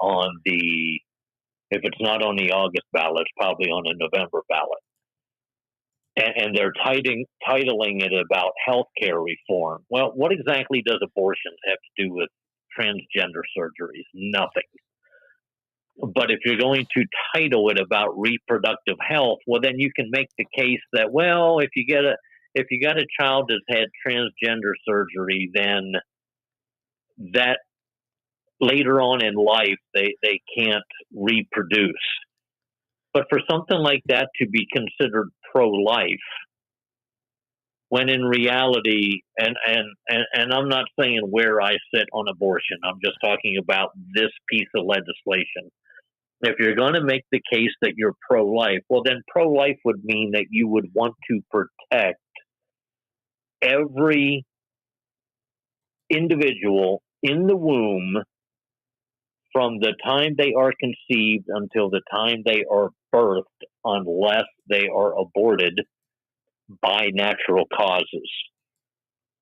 if it's not on the August ballot, it's probably on the November ballot. and they're titling it about healthcare reform. Well, what exactly does abortion have to do with transgender surgeries? Nothing. But if you're going to title it about reproductive health, well, then you can make the case that, well, if you got a child that's had transgender surgery, then that later on in life they can't reproduce. But for something like that to be considered pro-life, when in reality, and I'm not saying where I sit on abortion, I'm just talking about this piece of legislation. If you're going to make the case that you're pro-life, well, then pro-life would mean that you would want to protect every individual in the womb from the time they are conceived until the time they are birthed, unless they are aborted by natural causes.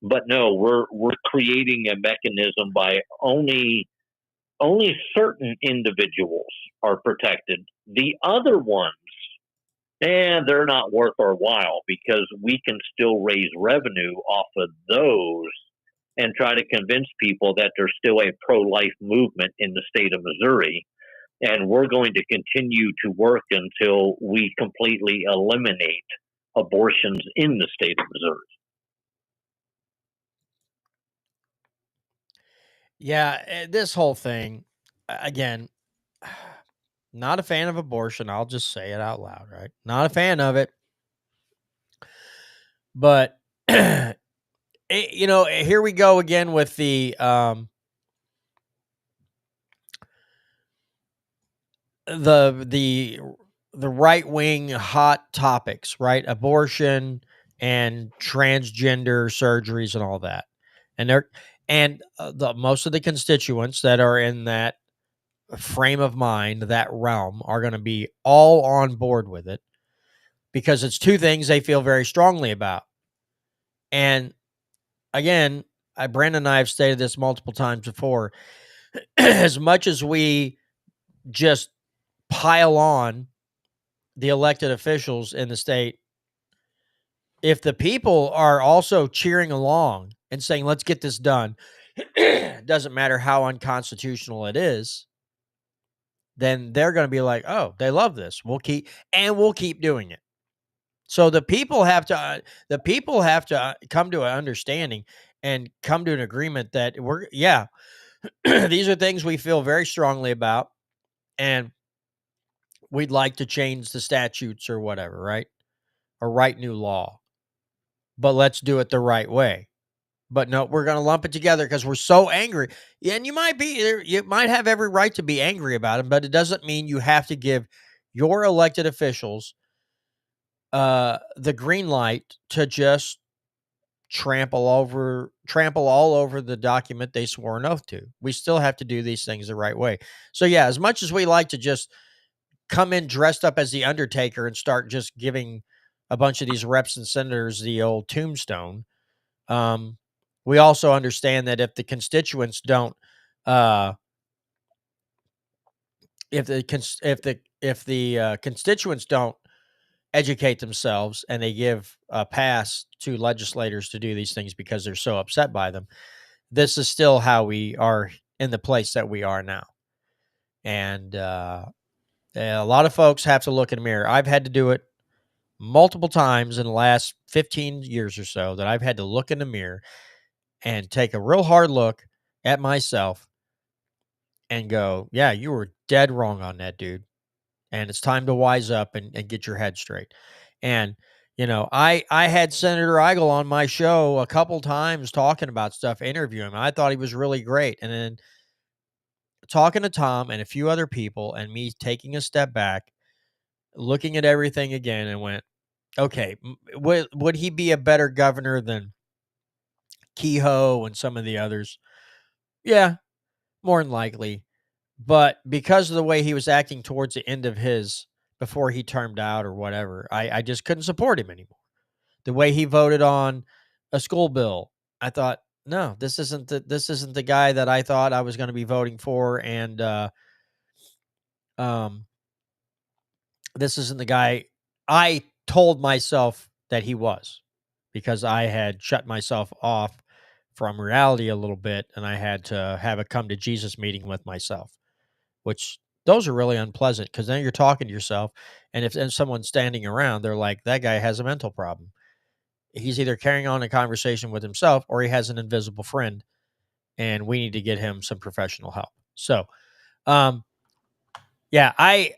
But no, we're creating a mechanism by only certain individuals are protected. The other ones, they're not worth our while, because we can still raise revenue off of those and try to convince people that there's still a pro-life movement in the state of Missouri. And we're going to continue to work until we completely eliminate abortions in the state of Missouri. Yeah, this whole thing, again, not a fan of abortion. I'll just say it out loud, right? Not a fan of it. But here we go again with the right wing hot topics, right? Abortion and transgender surgeries and all that, and the most of the constituents that are in that frame of mind, that realm, are going to be all on board with it, because it's two things they feel very strongly about. And again, Brandon and I have stated this multiple times before. As much as we just pile on the elected officials in the state, if the people are also cheering along and saying, let's get this done, doesn't matter how unconstitutional it is, then they're going to be like, oh, they love this. We'll keep doing it. So the people have to come to an understanding and come to an agreement that these are things we feel very strongly about, and we'd like to change the statutes or whatever, right? Or write new law. But let's do it the right way. But no, we're going to lump it together because we're so angry. And you might have every right to be angry about it, but it doesn't mean you have to give your elected officials the green light to just trample all over the document they swore an oath to. We still have to do these things the right way. So yeah, as much as we like to just come in dressed up as the Undertaker and start just giving a bunch of these reps and senators the old tombstone, we also understand that if the constituents don't, constituents don't educate themselves and they give a pass to legislators to do these things because they're so upset by them, this is still how we are in the place that we are now. And a lot of folks have to look in the mirror. I've had to do it multiple times in the last 15 years or so, that I've had to look in the mirror and take a real hard look at myself and go, yeah, you were dead wrong on that, dude. And it's time to wise up and get your head straight. And, I had Senator Eigel on my show a couple times talking about stuff, interviewing him. I thought he was really great. And then talking to Tom and a few other people, and me taking a step back, looking at everything again, and went, okay, would he be a better governor than Kehoe and some of the others? Yeah, more than likely. But because of the way he was acting towards the end of before he termed out or whatever, I just couldn't support him anymore. The way he voted on a school bill, I thought, no, this isn't the guy that I thought I was going to be voting for. And this isn't the guy I told myself that he was, because I had shut myself off from reality a little bit, and I had to have a come to Jesus meeting with myself, which those are really unpleasant because then you're talking to yourself, and if and someone's standing around, they're like, that guy has a mental problem. He's either carrying on a conversation with himself or he has an invisible friend, and we need to get him some professional help. So, um, yeah, I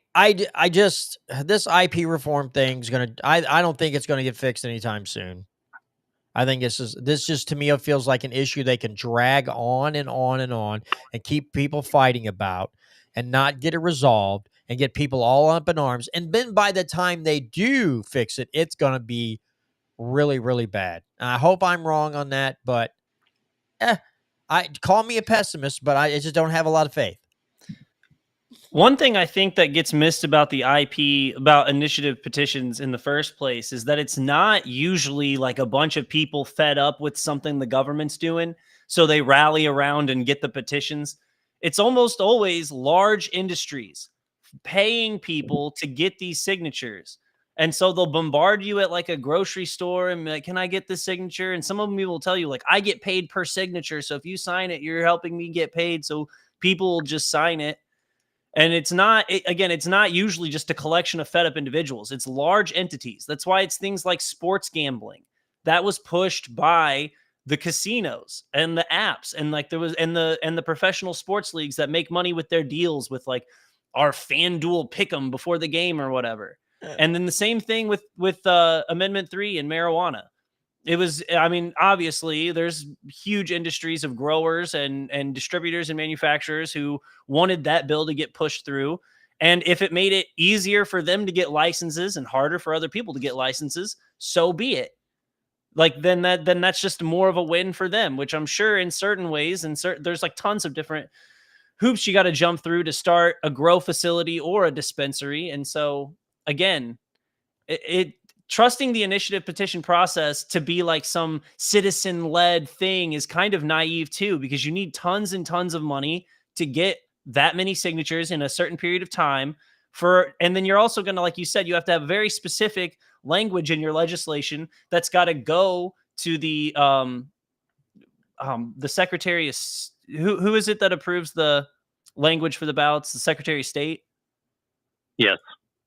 just this IP reform thing's gonna. I don't think it's gonna get fixed anytime soon. I think this just to me it feels like an issue they can drag on and on and on and keep people fighting about and not get it resolved and get people all up in arms. And then by the time they do fix it, it's gonna be really, really bad. And I hope I'm wrong on that, but I call me a pessimist, but I just don't have a lot of faith. One thing I think that gets missed about the IP, about initiative petitions in the first place, is that it's not usually like a bunch of people fed up with something the government's doing, so they rally around and get the petitions. It's almost always large industries paying people to get these signatures. And so they'll bombard you at like a grocery store and be like, can I get this signature? And some of them will tell you, like, I get paid per signature. So if you sign it, you're helping me get paid. So people will just sign it. And it's not usually just a collection of fed up individuals. It's large entities. That's why it's things like sports gambling that was pushed by the casinos and the apps, and like there was and the professional sports leagues that make money with their deals with like our FanDuel pick'em before the game or whatever. And then the same thing with Amendment 3 and marijuana. It was, I mean, obviously there's huge industries of growers and distributors and manufacturers who wanted that bill to get pushed through. And if it made it easier for them to get licenses and harder for other people to get licenses, so be it. Like then that's just more of a win for them, which I'm sure in certain ways, and there's like tons of different hoops you got to jump through to start a grow facility or a dispensary. And so again, it trusting the initiative petition process to be like some citizen led thing is kind of naive too, because you need tons and tons of money to get that many signatures in a certain period of time and then you're also going to, like you said, you have to have very specific language in your legislation that's got to go to the secretary of who is it that approves the language for the ballots? The Secretary of State. Yes.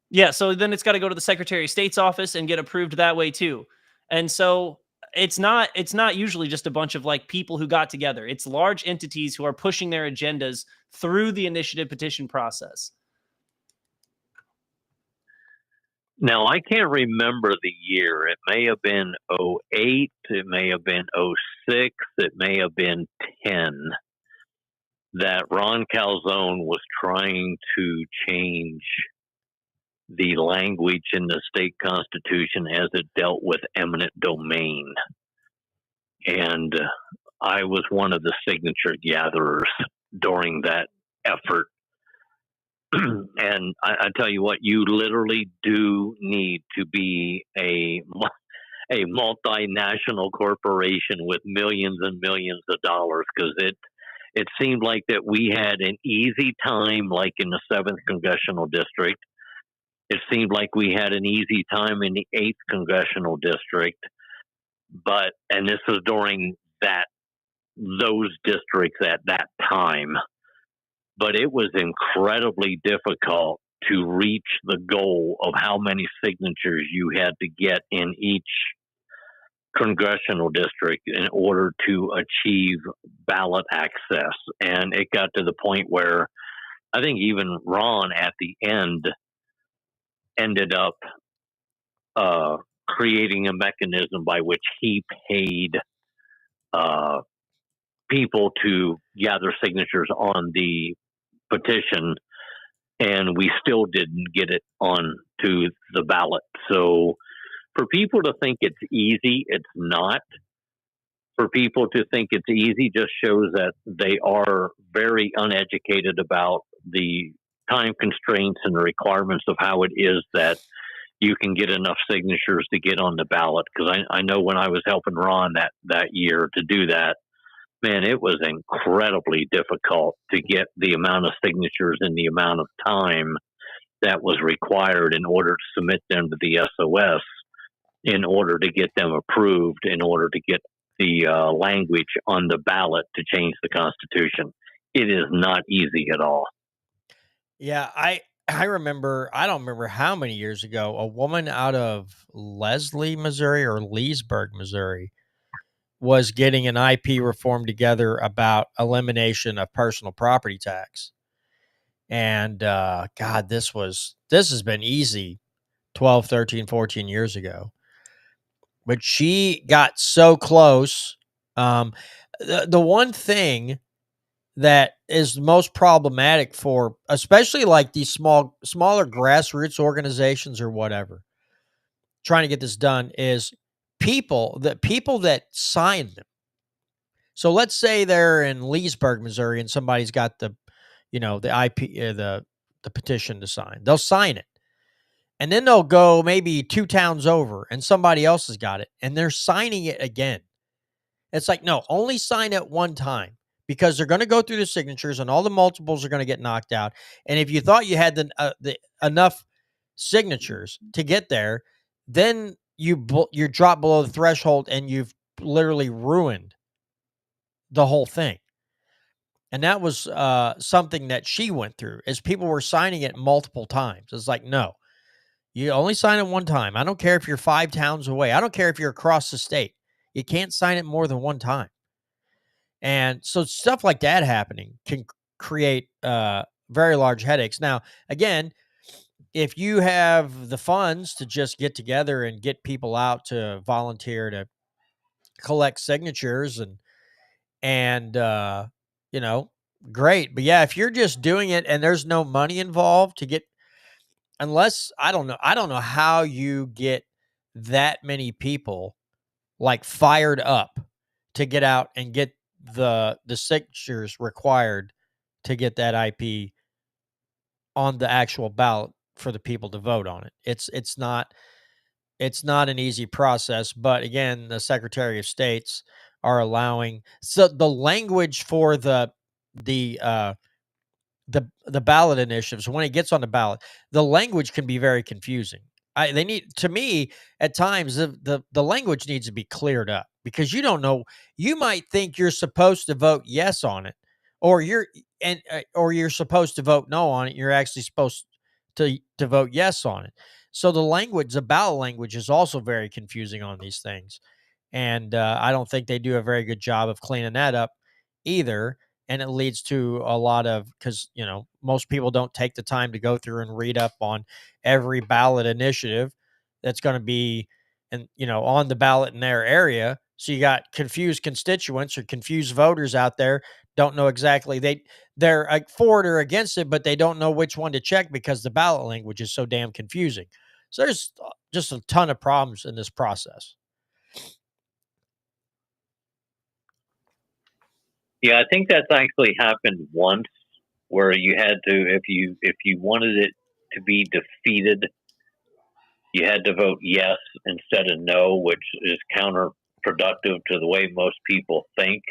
Yeah, so then it's got to go to the Secretary of State's office and get approved that way too. And so it's not usually just a bunch of like people who got together. It's large entities who are pushing their agendas through the initiative petition process. Now, I can't remember the year. It may have been 08, it may have been 06, it may have been 10 that Ron Calzone was trying to change the language in the state constitution as it dealt with eminent domain. And I was one of the signature gatherers during that effort. And I tell you what, you literally do need to be a multinational corporation with millions and millions of dollars, because it seemed like that we had an easy time, like in the 7th Congressional District. It seemed like we had an easy time in the 8th Congressional District, and this was during those districts at that time. But it was incredibly difficult to reach the goal of how many signatures you had to get in each congressional district in order to achieve ballot access. And it got to the point where I think even Ron at the end ended up creating a mechanism by which he paid people to gather signatures on the petition, and we still didn't get it on to the ballot. So for people to think it's easy, it's not. For people to think it's easy just shows that they are very uneducated about the time constraints and the requirements of how it is that you can get enough signatures to get on the ballot. Because I know when I was helping Ron that year to do that, man, it was incredibly difficult to get the amount of signatures and the amount of time that was required in order to submit them to the SOS. in order to get them approved, in order to get the language on the ballot to change the Constitution. It is not easy at all. Yeah, I remember, I don't remember how many years ago, a woman out of Leslie, Missouri, or Leesburg, Missouri, was getting an IP reform together about elimination of personal property tax. And God, this has been easy 12, 13, 14 years ago. But she got so close. The one thing that is most problematic for especially like these smaller grassroots organizations or whatever trying to get this done is people that sign them. So let's say they're in Leesburg, Missouri, and somebody's got the the petition to sign. They'll sign it. And then they'll go maybe 2 towns over and somebody else has got it and they're signing it again. It's like, no, only sign it one time because they're going to go through the signatures and all the multiples are going to get knocked out. And if you thought you had the enough signatures to get there, then you drop below the threshold and you've literally ruined the whole thing. And that was something that she went through is people were signing it multiple times. It's like, no, you only sign it one time. I don't care if you're 5 towns away. I don't care if you're across the state. You can't sign it more than one time. And so stuff like that happening can create very large headaches. Now, again, if you have the funds to just get together and get people out to volunteer to collect signatures and you know, great. But yeah, if you're just doing it and there's no money involved to get unless I don't know how you get that many people like fired up to get out and get the signatures required to get that IP on the actual ballot for the people to vote on it. It's not an easy process, but again, the Secretary of States are allowing so the language for the ballot initiatives when it gets on the ballot, the language can be very confusing. They need to me at times the language needs to be cleared up because you don't know. You might think you're supposed to vote yes on it, or you're supposed to vote no on it. You're actually supposed to vote yes on it. So the ballot language is also very confusing on these things, and I don't think they do a very good job of cleaning that up either. And it leads to a lot of because most people don't take the time to go through and read up on every ballot initiative that's going to be on the ballot in their area. So you got confused constituents or confused voters out there don't know exactly they're for it or against it, but they don't know which one to check because the ballot language is so damn confusing. So there's just a ton of problems in this process. Yeah, I think that's actually happened once where you had to, if you wanted it to be defeated, you had to vote yes instead of no, which is counterproductive to the way most people think.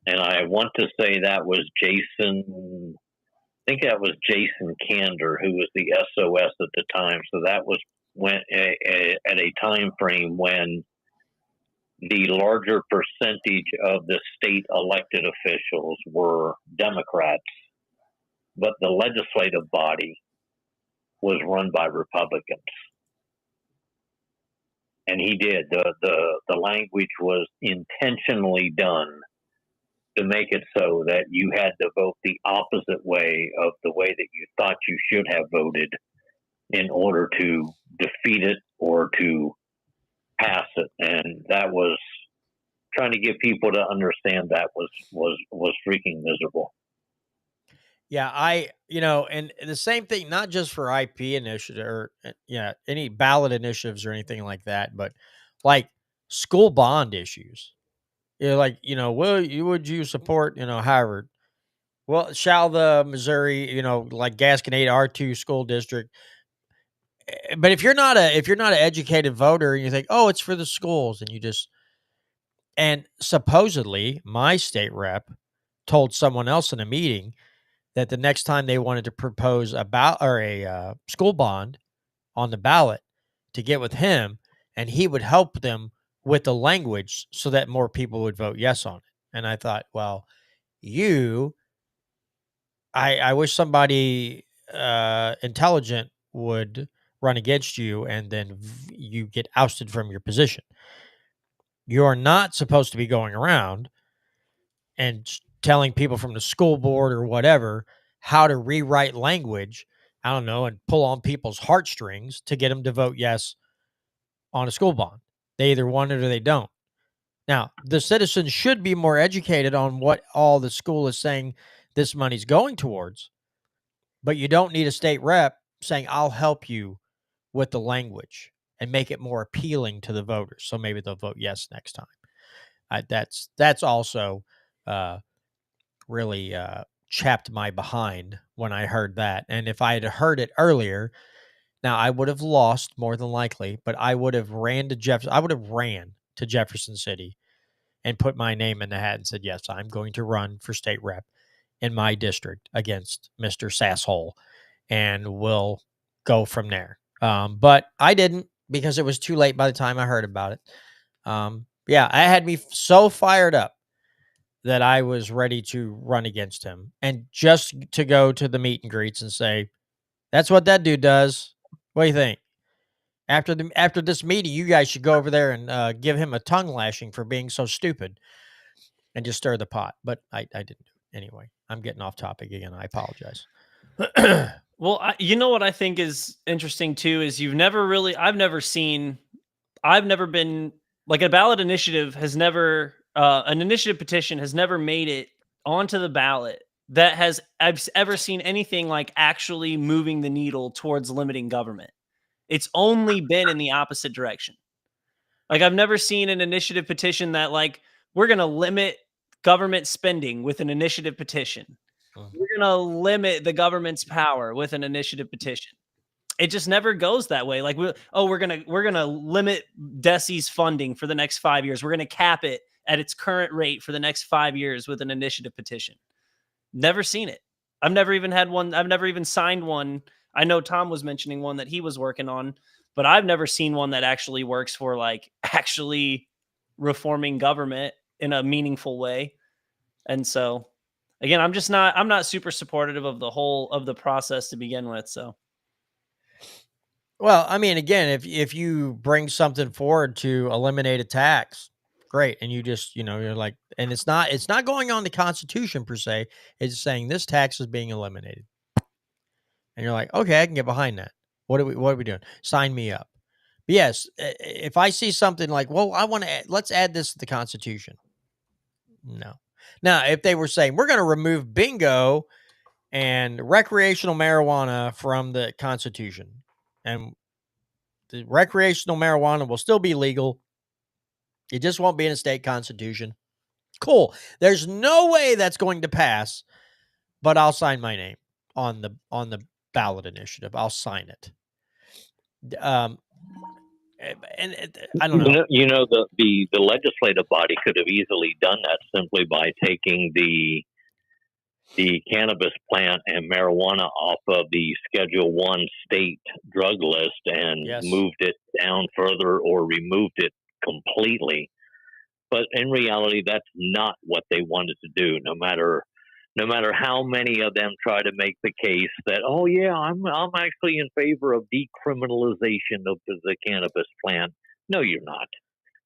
And I want to say that was Jason. I think that was Jason Kander, who was the SOS at the time. So that was when at a time frame when the larger percentage of the state elected officials were Democrats, but the legislative body was run by Republicans. And he did. The language was intentionally done to make it so that you had to vote the opposite way of the way that you thought you should have voted in order to defeat it or to pass it. And that was trying to get people to understand that was freaking miserable. Yeah, and the same thing, not just for IP initiative or any ballot initiatives or anything like that, but like school bond issues. Would you support, Harvard? Well, shall the Missouri, like Gasconade R2 school district. But if you're not an educated voter and you think, oh, it's for the schools, and supposedly my state rep told someone else in a meeting that the next time they wanted to propose a school bond on the ballot to get with him and he would help them with the language so that more people would vote yes on it. And I thought, well, I wish somebody intelligent would run against you, and then you get ousted from your position. You're not supposed to be going around and telling people from the school board or whatever how to rewrite language, I don't know, and pull on people's heartstrings to get them to vote yes on a school bond. They either want it or they don't. Now, the citizens should be more educated on what all the school is saying this money's going towards, but you don't need a state rep saying, I'll help you with the language and make it more appealing to the voters. So maybe they'll vote yes next time. That's also really chapped my behind when I heard that. And if I had heard it earlier, now I would have lost more than likely, but I would have ran to Jefferson City and put my name in the hat and said, yes, I'm going to run for state rep in my district against Mr. Sasshole, and we'll go from there. But I didn't, because it was too late by the time I heard about it. Yeah, I had me so fired up that I was ready to run against him, and just to go to the meet and greets and say, that's what that dude does. What do you think? After this meeting, you guys should go over there and give him a tongue lashing for being so stupid, and just stir the pot. But I didn't do it anyway. I'm getting off topic again. I apologize. Well, you know what I think is interesting too is I've never been like a ballot initiative has never an initiative petition has never made it onto the ballot that I've ever seen anything like actually moving the needle towards limiting government. It's only been in the opposite direction. Like, I've never seen an initiative petition that, like, we're going to limit government spending with an initiative petition. We're going to limit the government's power with an initiative petition. It just never goes that way. Like, we're going to limit DESI's funding for the next 5 years. We're going to cap it at its current rate for the next 5 years with an initiative petition. Never seen it. I've never even had one. I've never even signed one. I know Tom was mentioning one that he was working on, but I've never seen one that actually works for like actually reforming government in a meaningful way. And so again, I'm not super supportive of the process to begin with. So, Well, I mean, again, if you bring something forward to eliminate a tax, great, and you just you're like, and it's not going on the Constitution per se. It's saying this tax is being eliminated, and you're like, okay, I can get behind that. What are we doing? Sign me up. But yes, if I see something like, well, let's add this to the Constitution. No. Now, if they were saying we're going to remove bingo and recreational marijuana from the Constitution, and the recreational marijuana will still be legal, it just won't be in a state constitution. Cool. There's no way that's going to pass, but I'll sign my name on the ballot initiative. I'll sign it. And I don't know. The legislative body could have easily done that simply by taking the cannabis plant and marijuana off of the Schedule 1 state drug list and moved it down further or removed it completely. But in reality, that's not what they wanted to do. No matter how many of them try to make the case that, oh yeah, I'm actually in favor of decriminalization of the cannabis plant. No, you're not.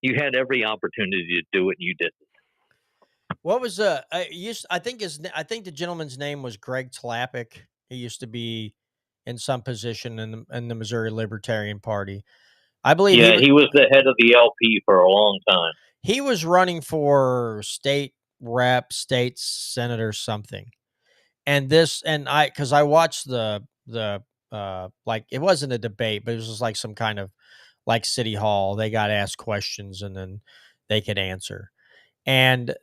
You had every opportunity to do it, and you didn't. What was I think the gentleman's name was Greg Tlapik. He used to be in some position in the Missouri Libertarian Party. I believe. Yeah, he was the head of the LP for a long time. He was running for state rep, state senator, something. And because I watched the like, it wasn't a debate, but it was just like some kind of like city hall. They got asked questions and then they could answer. And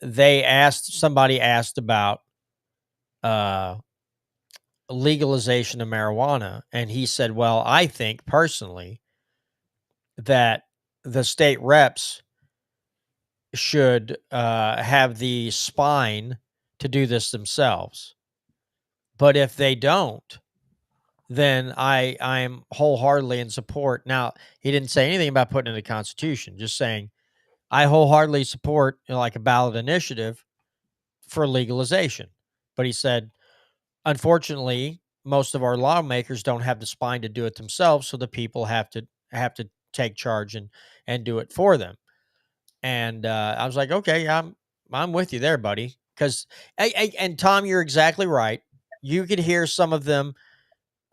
somebody asked about legalization of marijuana, and he said, well, I think personally that the state reps should have the spine to do this themselves. But if they don't, then I'm wholeheartedly in support. Now, he didn't say anything about putting in the Constitution, just saying I wholeheartedly support, like a ballot initiative for legalization. But he said, unfortunately, most of our lawmakers don't have the spine to do it themselves, so the people have to take charge and do it for them. And I was like, okay, I'm with you there, buddy. Because and Tom, you're exactly right. You could hear some of them.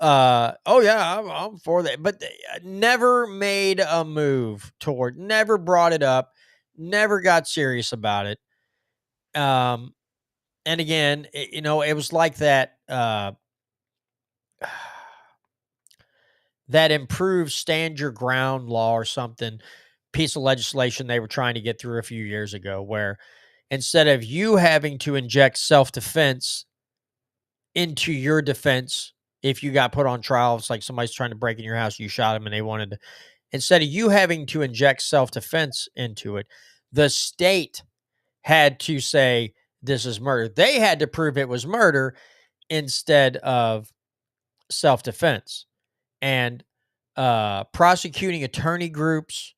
Oh yeah, I'm for that, but they never made a move toward, never brought it up, never got serious about it. Um, and again, it was like that. That improved stand your ground law or something piece of legislation they were trying to get through a few years ago, where instead of you having to inject self-defense into your defense, if you got put on trial, it's like somebody's trying to break in your house, you shot them and they wanted to, instead of you having to inject self-defense into it, the state had to say this is murder. They had to prove it was murder instead of self-defense. And prosecuting attorney groups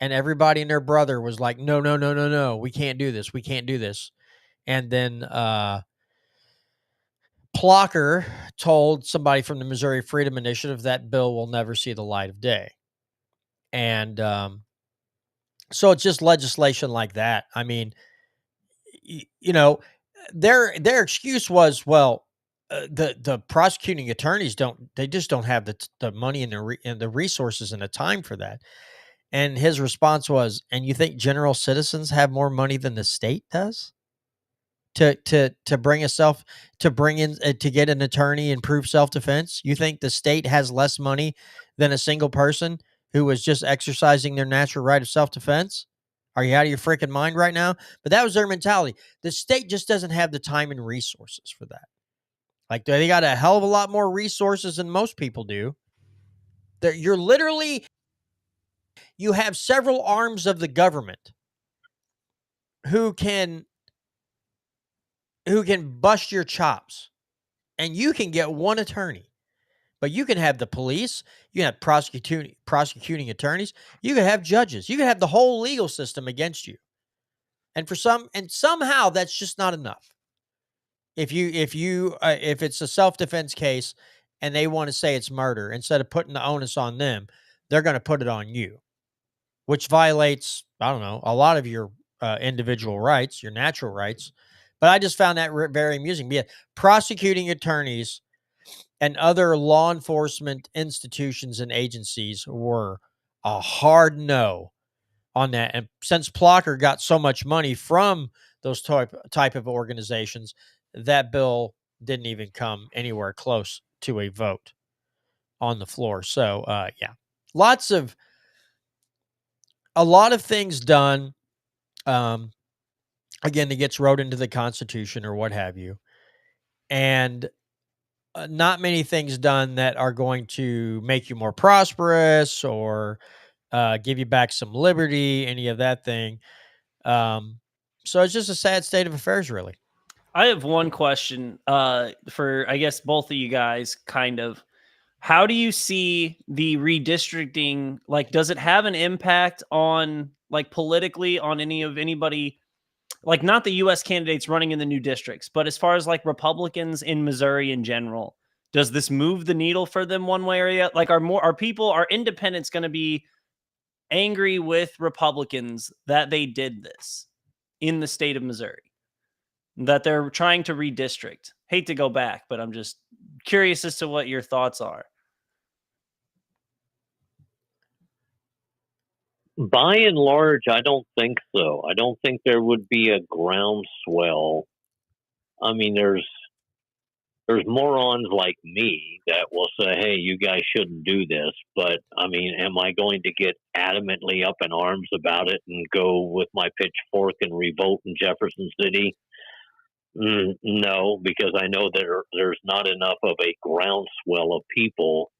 and everybody and their brother was like, no, no, no, no, no, we can't do this. We can't do this. And then Plocker told somebody from the Missouri Freedom Initiative that bill will never see the light of day. And so it's just legislation like that. I mean, you know, their excuse was, well, the prosecuting attorneys just don't have the money and the resources and the time for that. And his response was, "And you think general citizens have more money than the state does to bring in to get an attorney and prove self defense? You think the state has less money than a single person who was just exercising their natural right of self defense? Are you out of your freaking mind right now?" But that was their mentality. The state just doesn't have the time and resources for that. Like, they got a hell of a lot more resources than most people do. You're literally, you have several arms of the government who can bust your chops, and you can get one attorney. But you can have the police, you can have prosecuting attorneys, you can have judges, you can have the whole legal system against you. And somehow that's just not enough. If it's a self-defense case and they want to say it's murder, instead of putting the onus on them, they're going to put it on you, which violates, I don't know, a lot of your individual rights, your natural rights. But I just found that very amusing. But prosecuting attorneys and other law enforcement institutions and agencies were a hard no on that. And since Plocker got so much money from those type of organizations, that bill didn't even come anywhere close to a vote on the floor. So, yeah, a lot of things done. Again, it gets wrote into the Constitution or what have you. And not many things done that are going to make you more prosperous or give you back some liberty, any of that thing. So it's just a sad state of affairs, really. I have one question for, I guess, both of you guys, kind of. How do you see the redistricting? Like, does it have an impact on, like, politically on anybody, like, not the U.S. candidates running in the new districts, but as far as like Republicans in Missouri in general, does this move the needle for them one way or the other? Like, are independents going to be angry with Republicans that they did this in the state of Missouri, that they're trying to redistrict? Hate to go back, but I'm just curious as to what your thoughts are. By and large, I don't think so. I don't think there would be a groundswell. I mean, there's morons like me that will say, "Hey, you guys shouldn't do this." But I mean, am I going to get adamantly up in arms about it and go with my pitchfork and revolt in Jefferson City? No, because I know there's not enough of a groundswell of people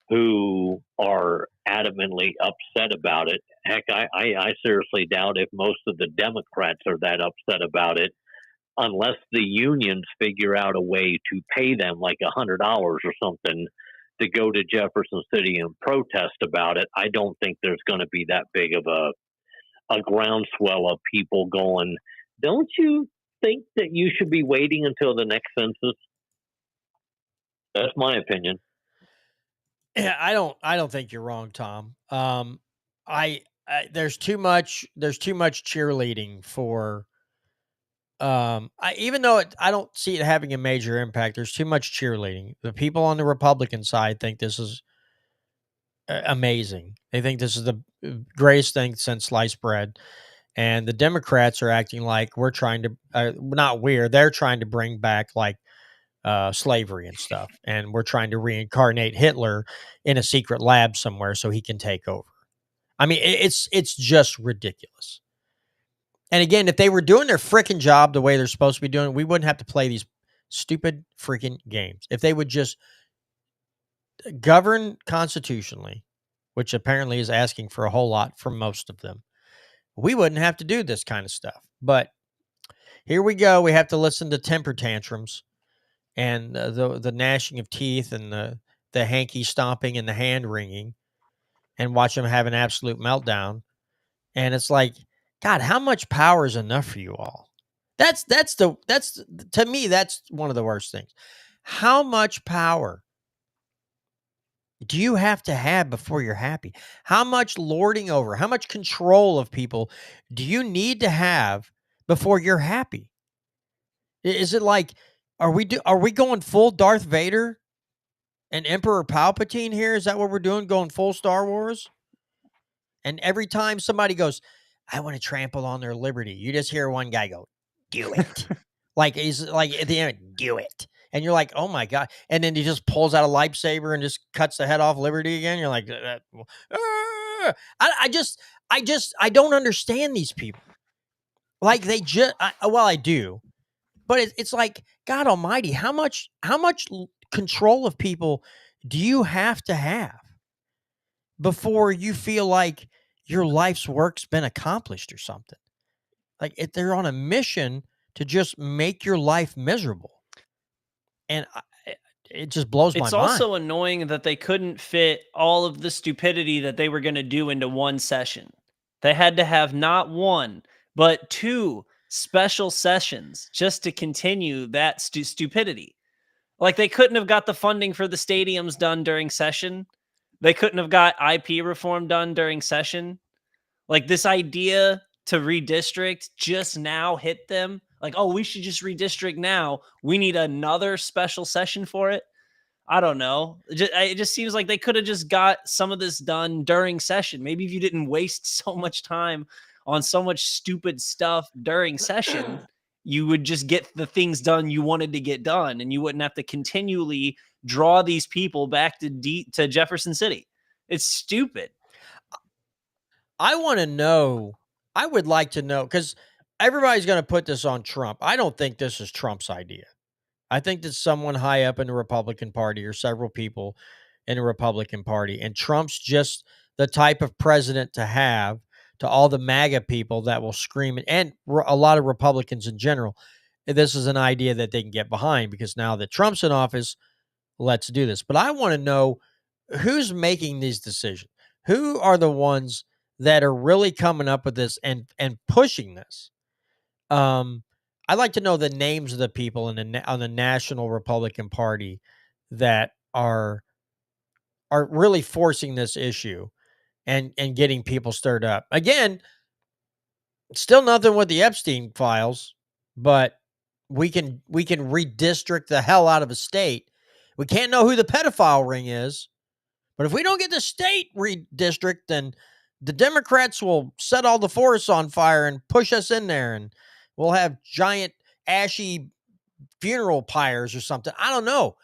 who are adamantly upset about it. Heck, I seriously doubt if most of the Democrats are that upset about it. unless the unions figure out a way to pay them like $100 or something to go to Jefferson City and protest about it, I don't think there's going to be that big of a groundswell of people going, don't you think that you should be waiting until the next census? That's my opinion. Yeah, I don't think you're wrong, Tom. There's too much cheerleading for even though I don't see it having a major impact. There's too much cheerleading. The people on the Republican side think this is amazing. They think this is the greatest thing since sliced bread. And the Democrats are acting like we're trying to they're trying to bring back like slavery and stuff, and we're trying to reincarnate Hitler in a secret lab somewhere so he can take over. I mean, it's just ridiculous. And again, if they were doing their freaking job the way they're supposed to be doing, we wouldn't have to play these stupid freaking games. If they would just govern constitutionally, which apparently is asking for a whole lot from most of them, we wouldn't have to do this kind of stuff. But here we go. We have to listen to temper tantrums and the gnashing of teeth and the hanky stomping and the hand wringing, and watch them have an absolute meltdown. And it's like, God, how much power is enough for you all? That's to me, that's one of the worst things. How much power do you have to have before you're happy? How much lording over, how much control of people do you need to have before you're happy? Is it like, are we going full Darth Vader and Emperor Palpatine here? Is that what we're doing? Going full Star Wars? And every time somebody goes, I want to trample on their liberty, you just hear one guy go, do it. Like he's like at the end, do it. And you're like, oh my God. And then he just pulls out a lightsaber and just cuts the head off liberty again. You're like, I don't understand these people. Like they just, I do, but it's like, God Almighty, how much control of people do you have to have before you feel like your life's work's been accomplished or something? Like if they're on a mission to just make your life miserable. And it just blows my mind. It's also annoying that they couldn't fit all of the stupidity that they were going to do into one session. They had to have not one, but two special sessions just to continue that stupidity. Like they couldn't have got the funding for the stadiums done during session. They couldn't have got IP reform done during session. Like this idea to redistrict just now hit them. Like, oh, we should just redistrict now. We need another special session for it. I don't know. It just seems like they could have just got some of this done during session. Maybe if you didn't waste so much time on so much stupid stuff during session, you would just get the things done you wanted to get done, and you wouldn't have to continually draw these people back to Jefferson City. It's stupid. I want to know. I would like to know, because everybody's going to put this on Trump. I don't think this is Trump's idea. I think that someone high up in the Republican Party or several people in the Republican Party, and Trump's just the type of president to have to all the MAGA people that will scream, and a lot of Republicans in general. This is an idea that they can get behind, because now that Trump's in office, let's do this. But I want to know who's making these decisions. Who are the ones that are really coming up with this and pushing this? I'd like to know the names of the people on the National Republican Party that are really forcing this issue and getting people stirred up. Again, still nothing with the Epstein files, but we can redistrict the hell out of a state. We can't know who the pedophile ring is, but if we don't get the state redistrict, then the Democrats will set all the forests on fire and push us in there, and we'll have giant ashy funeral pyres or something. I don't know.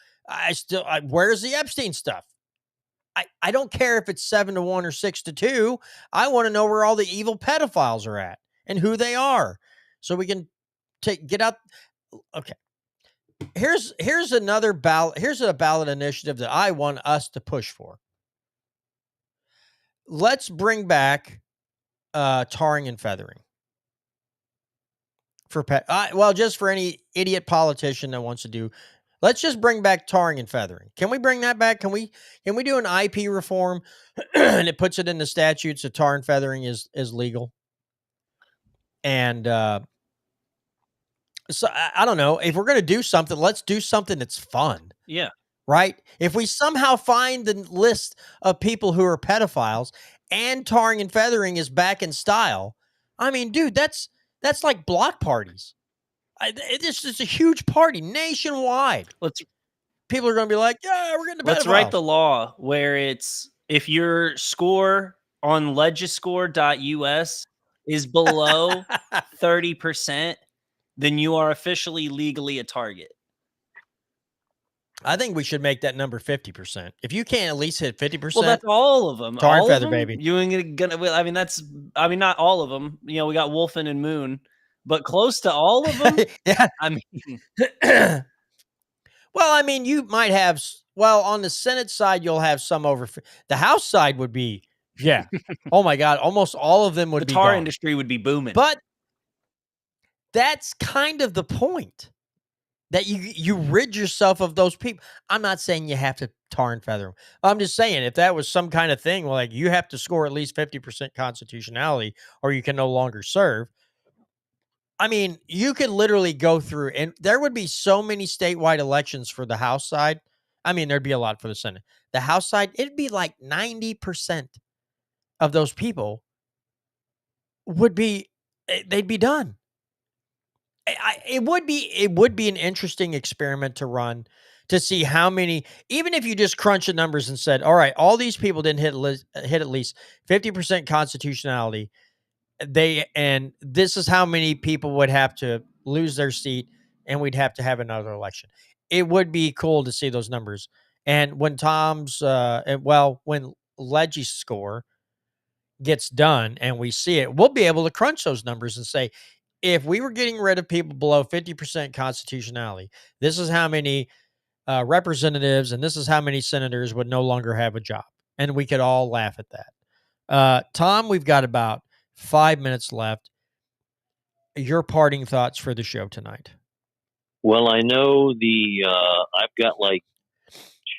Where's the Epstein stuff? I don't care if it's 7-1 or 6-2. I want to know where all the evil pedophiles are at and who they are, so we can get out. Okay. Here's another ballot. Here's a ballot initiative that I want us to push for. Let's bring back tarring and feathering for just for any idiot politician that wants to do. Let's just bring back tarring and feathering. Can we bring that back? Can we do an IP reform and it puts it in the statutes that tar and feathering is legal? And so I don't know, if we're going to do something, let's do something that's fun. Yeah. Right? If we somehow find the list of people who are pedophiles and tarring and feathering is back in style, I mean, dude, that's like block parties. This is a huge party nationwide. People are going to be like, yeah, we're getting the pedophiles. Let's write the law where it's if your score on legiscore.us is below 30%, then you are officially legally a target. I think we should make that number 50%. If you can't at least hit 50%, well, that's all of them. Tar and all feather, of them, baby. You ain't gonna. I mean, not all of them. You know, we got Wolfen and Moon, but close to all of them. Yeah. I mean, well, I mean, you might have. Well, on the Senate side, you'll have some over. The House side would be, yeah. Oh my God, almost all of them would be. The tar gone. industry would be booming. But that's kind of the point. That you rid yourself of those people. I'm not saying you have to tar and feather them. I'm just saying if that was some kind of thing, like you have to score at least 50% constitutionality or you can no longer serve. I mean, you could literally go through, and there would be so many statewide elections for the House side. I mean, there'd be a lot for the Senate. The House side, it'd be like 90% of those people they'd be done. It would be an interesting experiment to run to see how many, even if you just crunch the numbers and said, all right, all these people didn't hit at least 50% constitutionality. And this is how many people would have to lose their seat and we'd have to have another election. It would be cool to see those numbers. And when when Legiscore gets done and we see it, we'll be able to crunch those numbers and say, if we were getting rid of people below 50% constitutionality, this is how many representatives and this is how many senators would no longer have a job. And we could all laugh at that. Tom, we've got about 5 minutes left. Your parting thoughts for the show tonight? Well, I know I've got like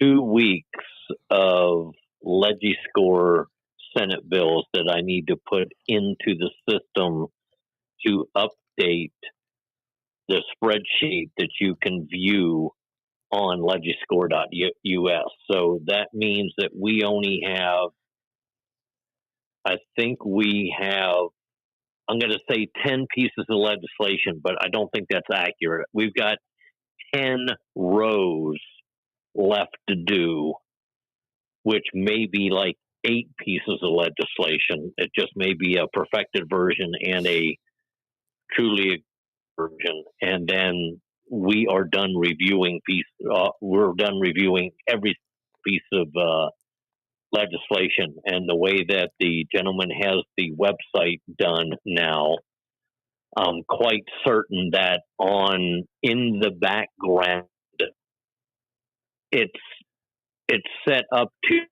2 weeks of Legiscore Senate bills that I need to put into the system to update the spreadsheet that you can view on legiscore.us. So that means that we only have, I think we have, I'm going to say 10 pieces of legislation, but I don't think that's accurate. We've got 10 rows left to do, which may be like 8 pieces of legislation. It just may be a perfected version and a truly version, and then we are done reviewing we're done reviewing every piece of legislation. And the way that the gentleman has the website done now, I'm quite certain that in the background, it's set up to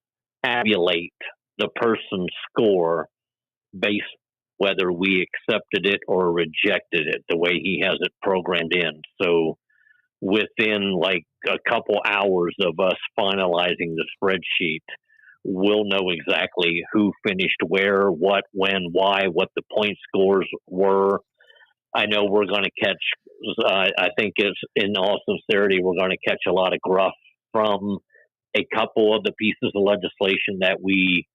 tabulate the person's score based whether we accepted it or rejected it, the way he has it programmed in. So within like a couple hours of us finalizing the spreadsheet, we'll know exactly who finished where, what, when, why, what the point scores were. I know we're going to catch, I think it's in all sincerity, we're going to catch a lot of gruff from a couple of the pieces of legislation that we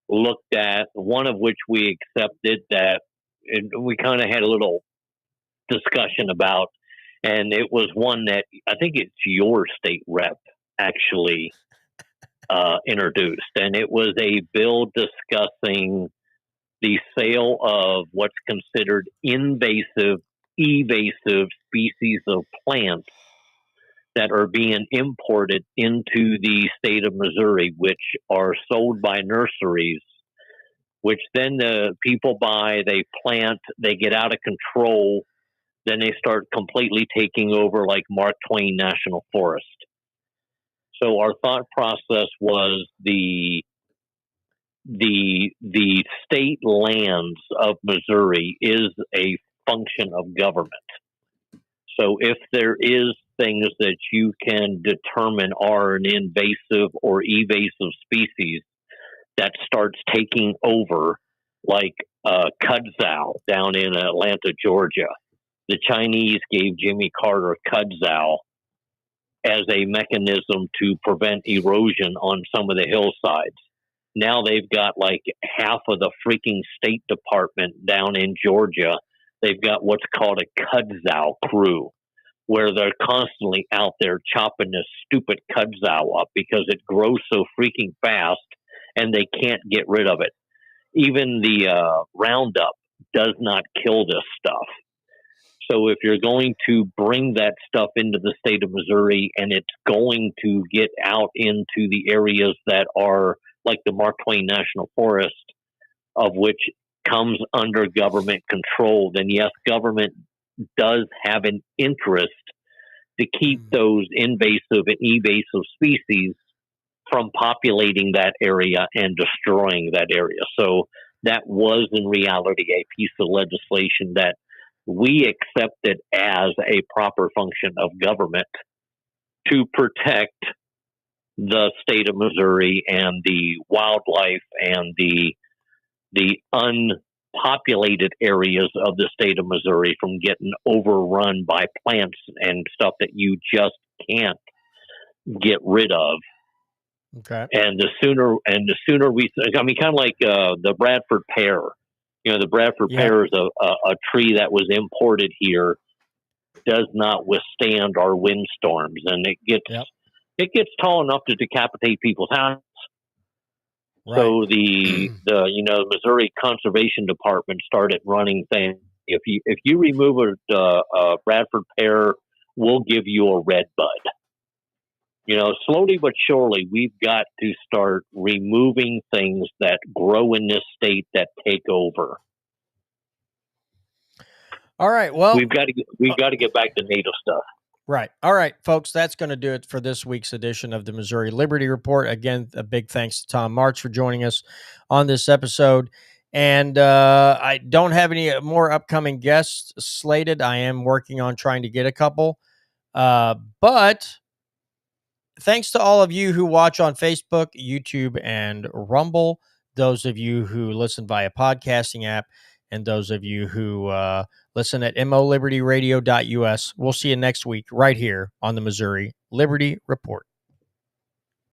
looked at, one of which we accepted that we kind of had a little discussion about, and it was one that I think it's your state rep actually introduced, and it was a bill discussing the sale of what's considered evasive species of plants that are being imported into the state of Missouri, which are sold by nurseries, which then the people buy, they plant, they get out of control, then they start completely taking over like Mark Twain National Forest. So our thought process was the state lands of Missouri is a function of government. So if there is things that you can determine are an invasive or evasive species that starts taking over, like kudzow down in Atlanta, Georgia. The Chinese gave Jimmy Carter kudzow as a mechanism to prevent erosion on some of the hillsides. Now they've got like half of the freaking State Department down in Georgia. They've got what's called a kudzow crew, where they're constantly out there chopping this stupid kudzow up because it grows so freaking fast and they can't get rid of it. Even the Roundup does not kill this stuff. So if you're going to bring that stuff into the state of Missouri and it's going to get out into the areas that are like the Mark Twain National Forest, of which comes under government control, then yes, government does have an interest to keep those invasive and evasive species from populating that area and destroying that area. So that was in reality a piece of legislation that we accepted as a proper function of government to protect the state of Missouri and the wildlife and the unpopulated areas of the state of Missouri from getting overrun by plants and stuff that you just can't get rid of. Okay. And the sooner we, I mean, kind of like the Bradford pear. You know, the Bradford pear is a tree that was imported here, does not withstand our windstorms, and it gets tall enough to decapitate people's houses. Right. So the Missouri Conservation Department started running things. If you remove a Bradford pear, we'll give you a red bud. You know, slowly but surely, we've got to start removing things that grow in this state that take over. All right. Well, we've got to get back to native stuff. Right. All right, folks, that's going to do it for this week's edition of the Missouri Liberty Report. Again, a big thanks to Tom Martz for joining us on this episode. And I don't have any more upcoming guests slated. I am working on trying to get a couple. But thanks to all of you who watch on Facebook, YouTube, and Rumble, those of you who listen via podcasting app, and those of you who listen at molibertyradio.us. We'll see you next week right here on the Missouri Liberty Report.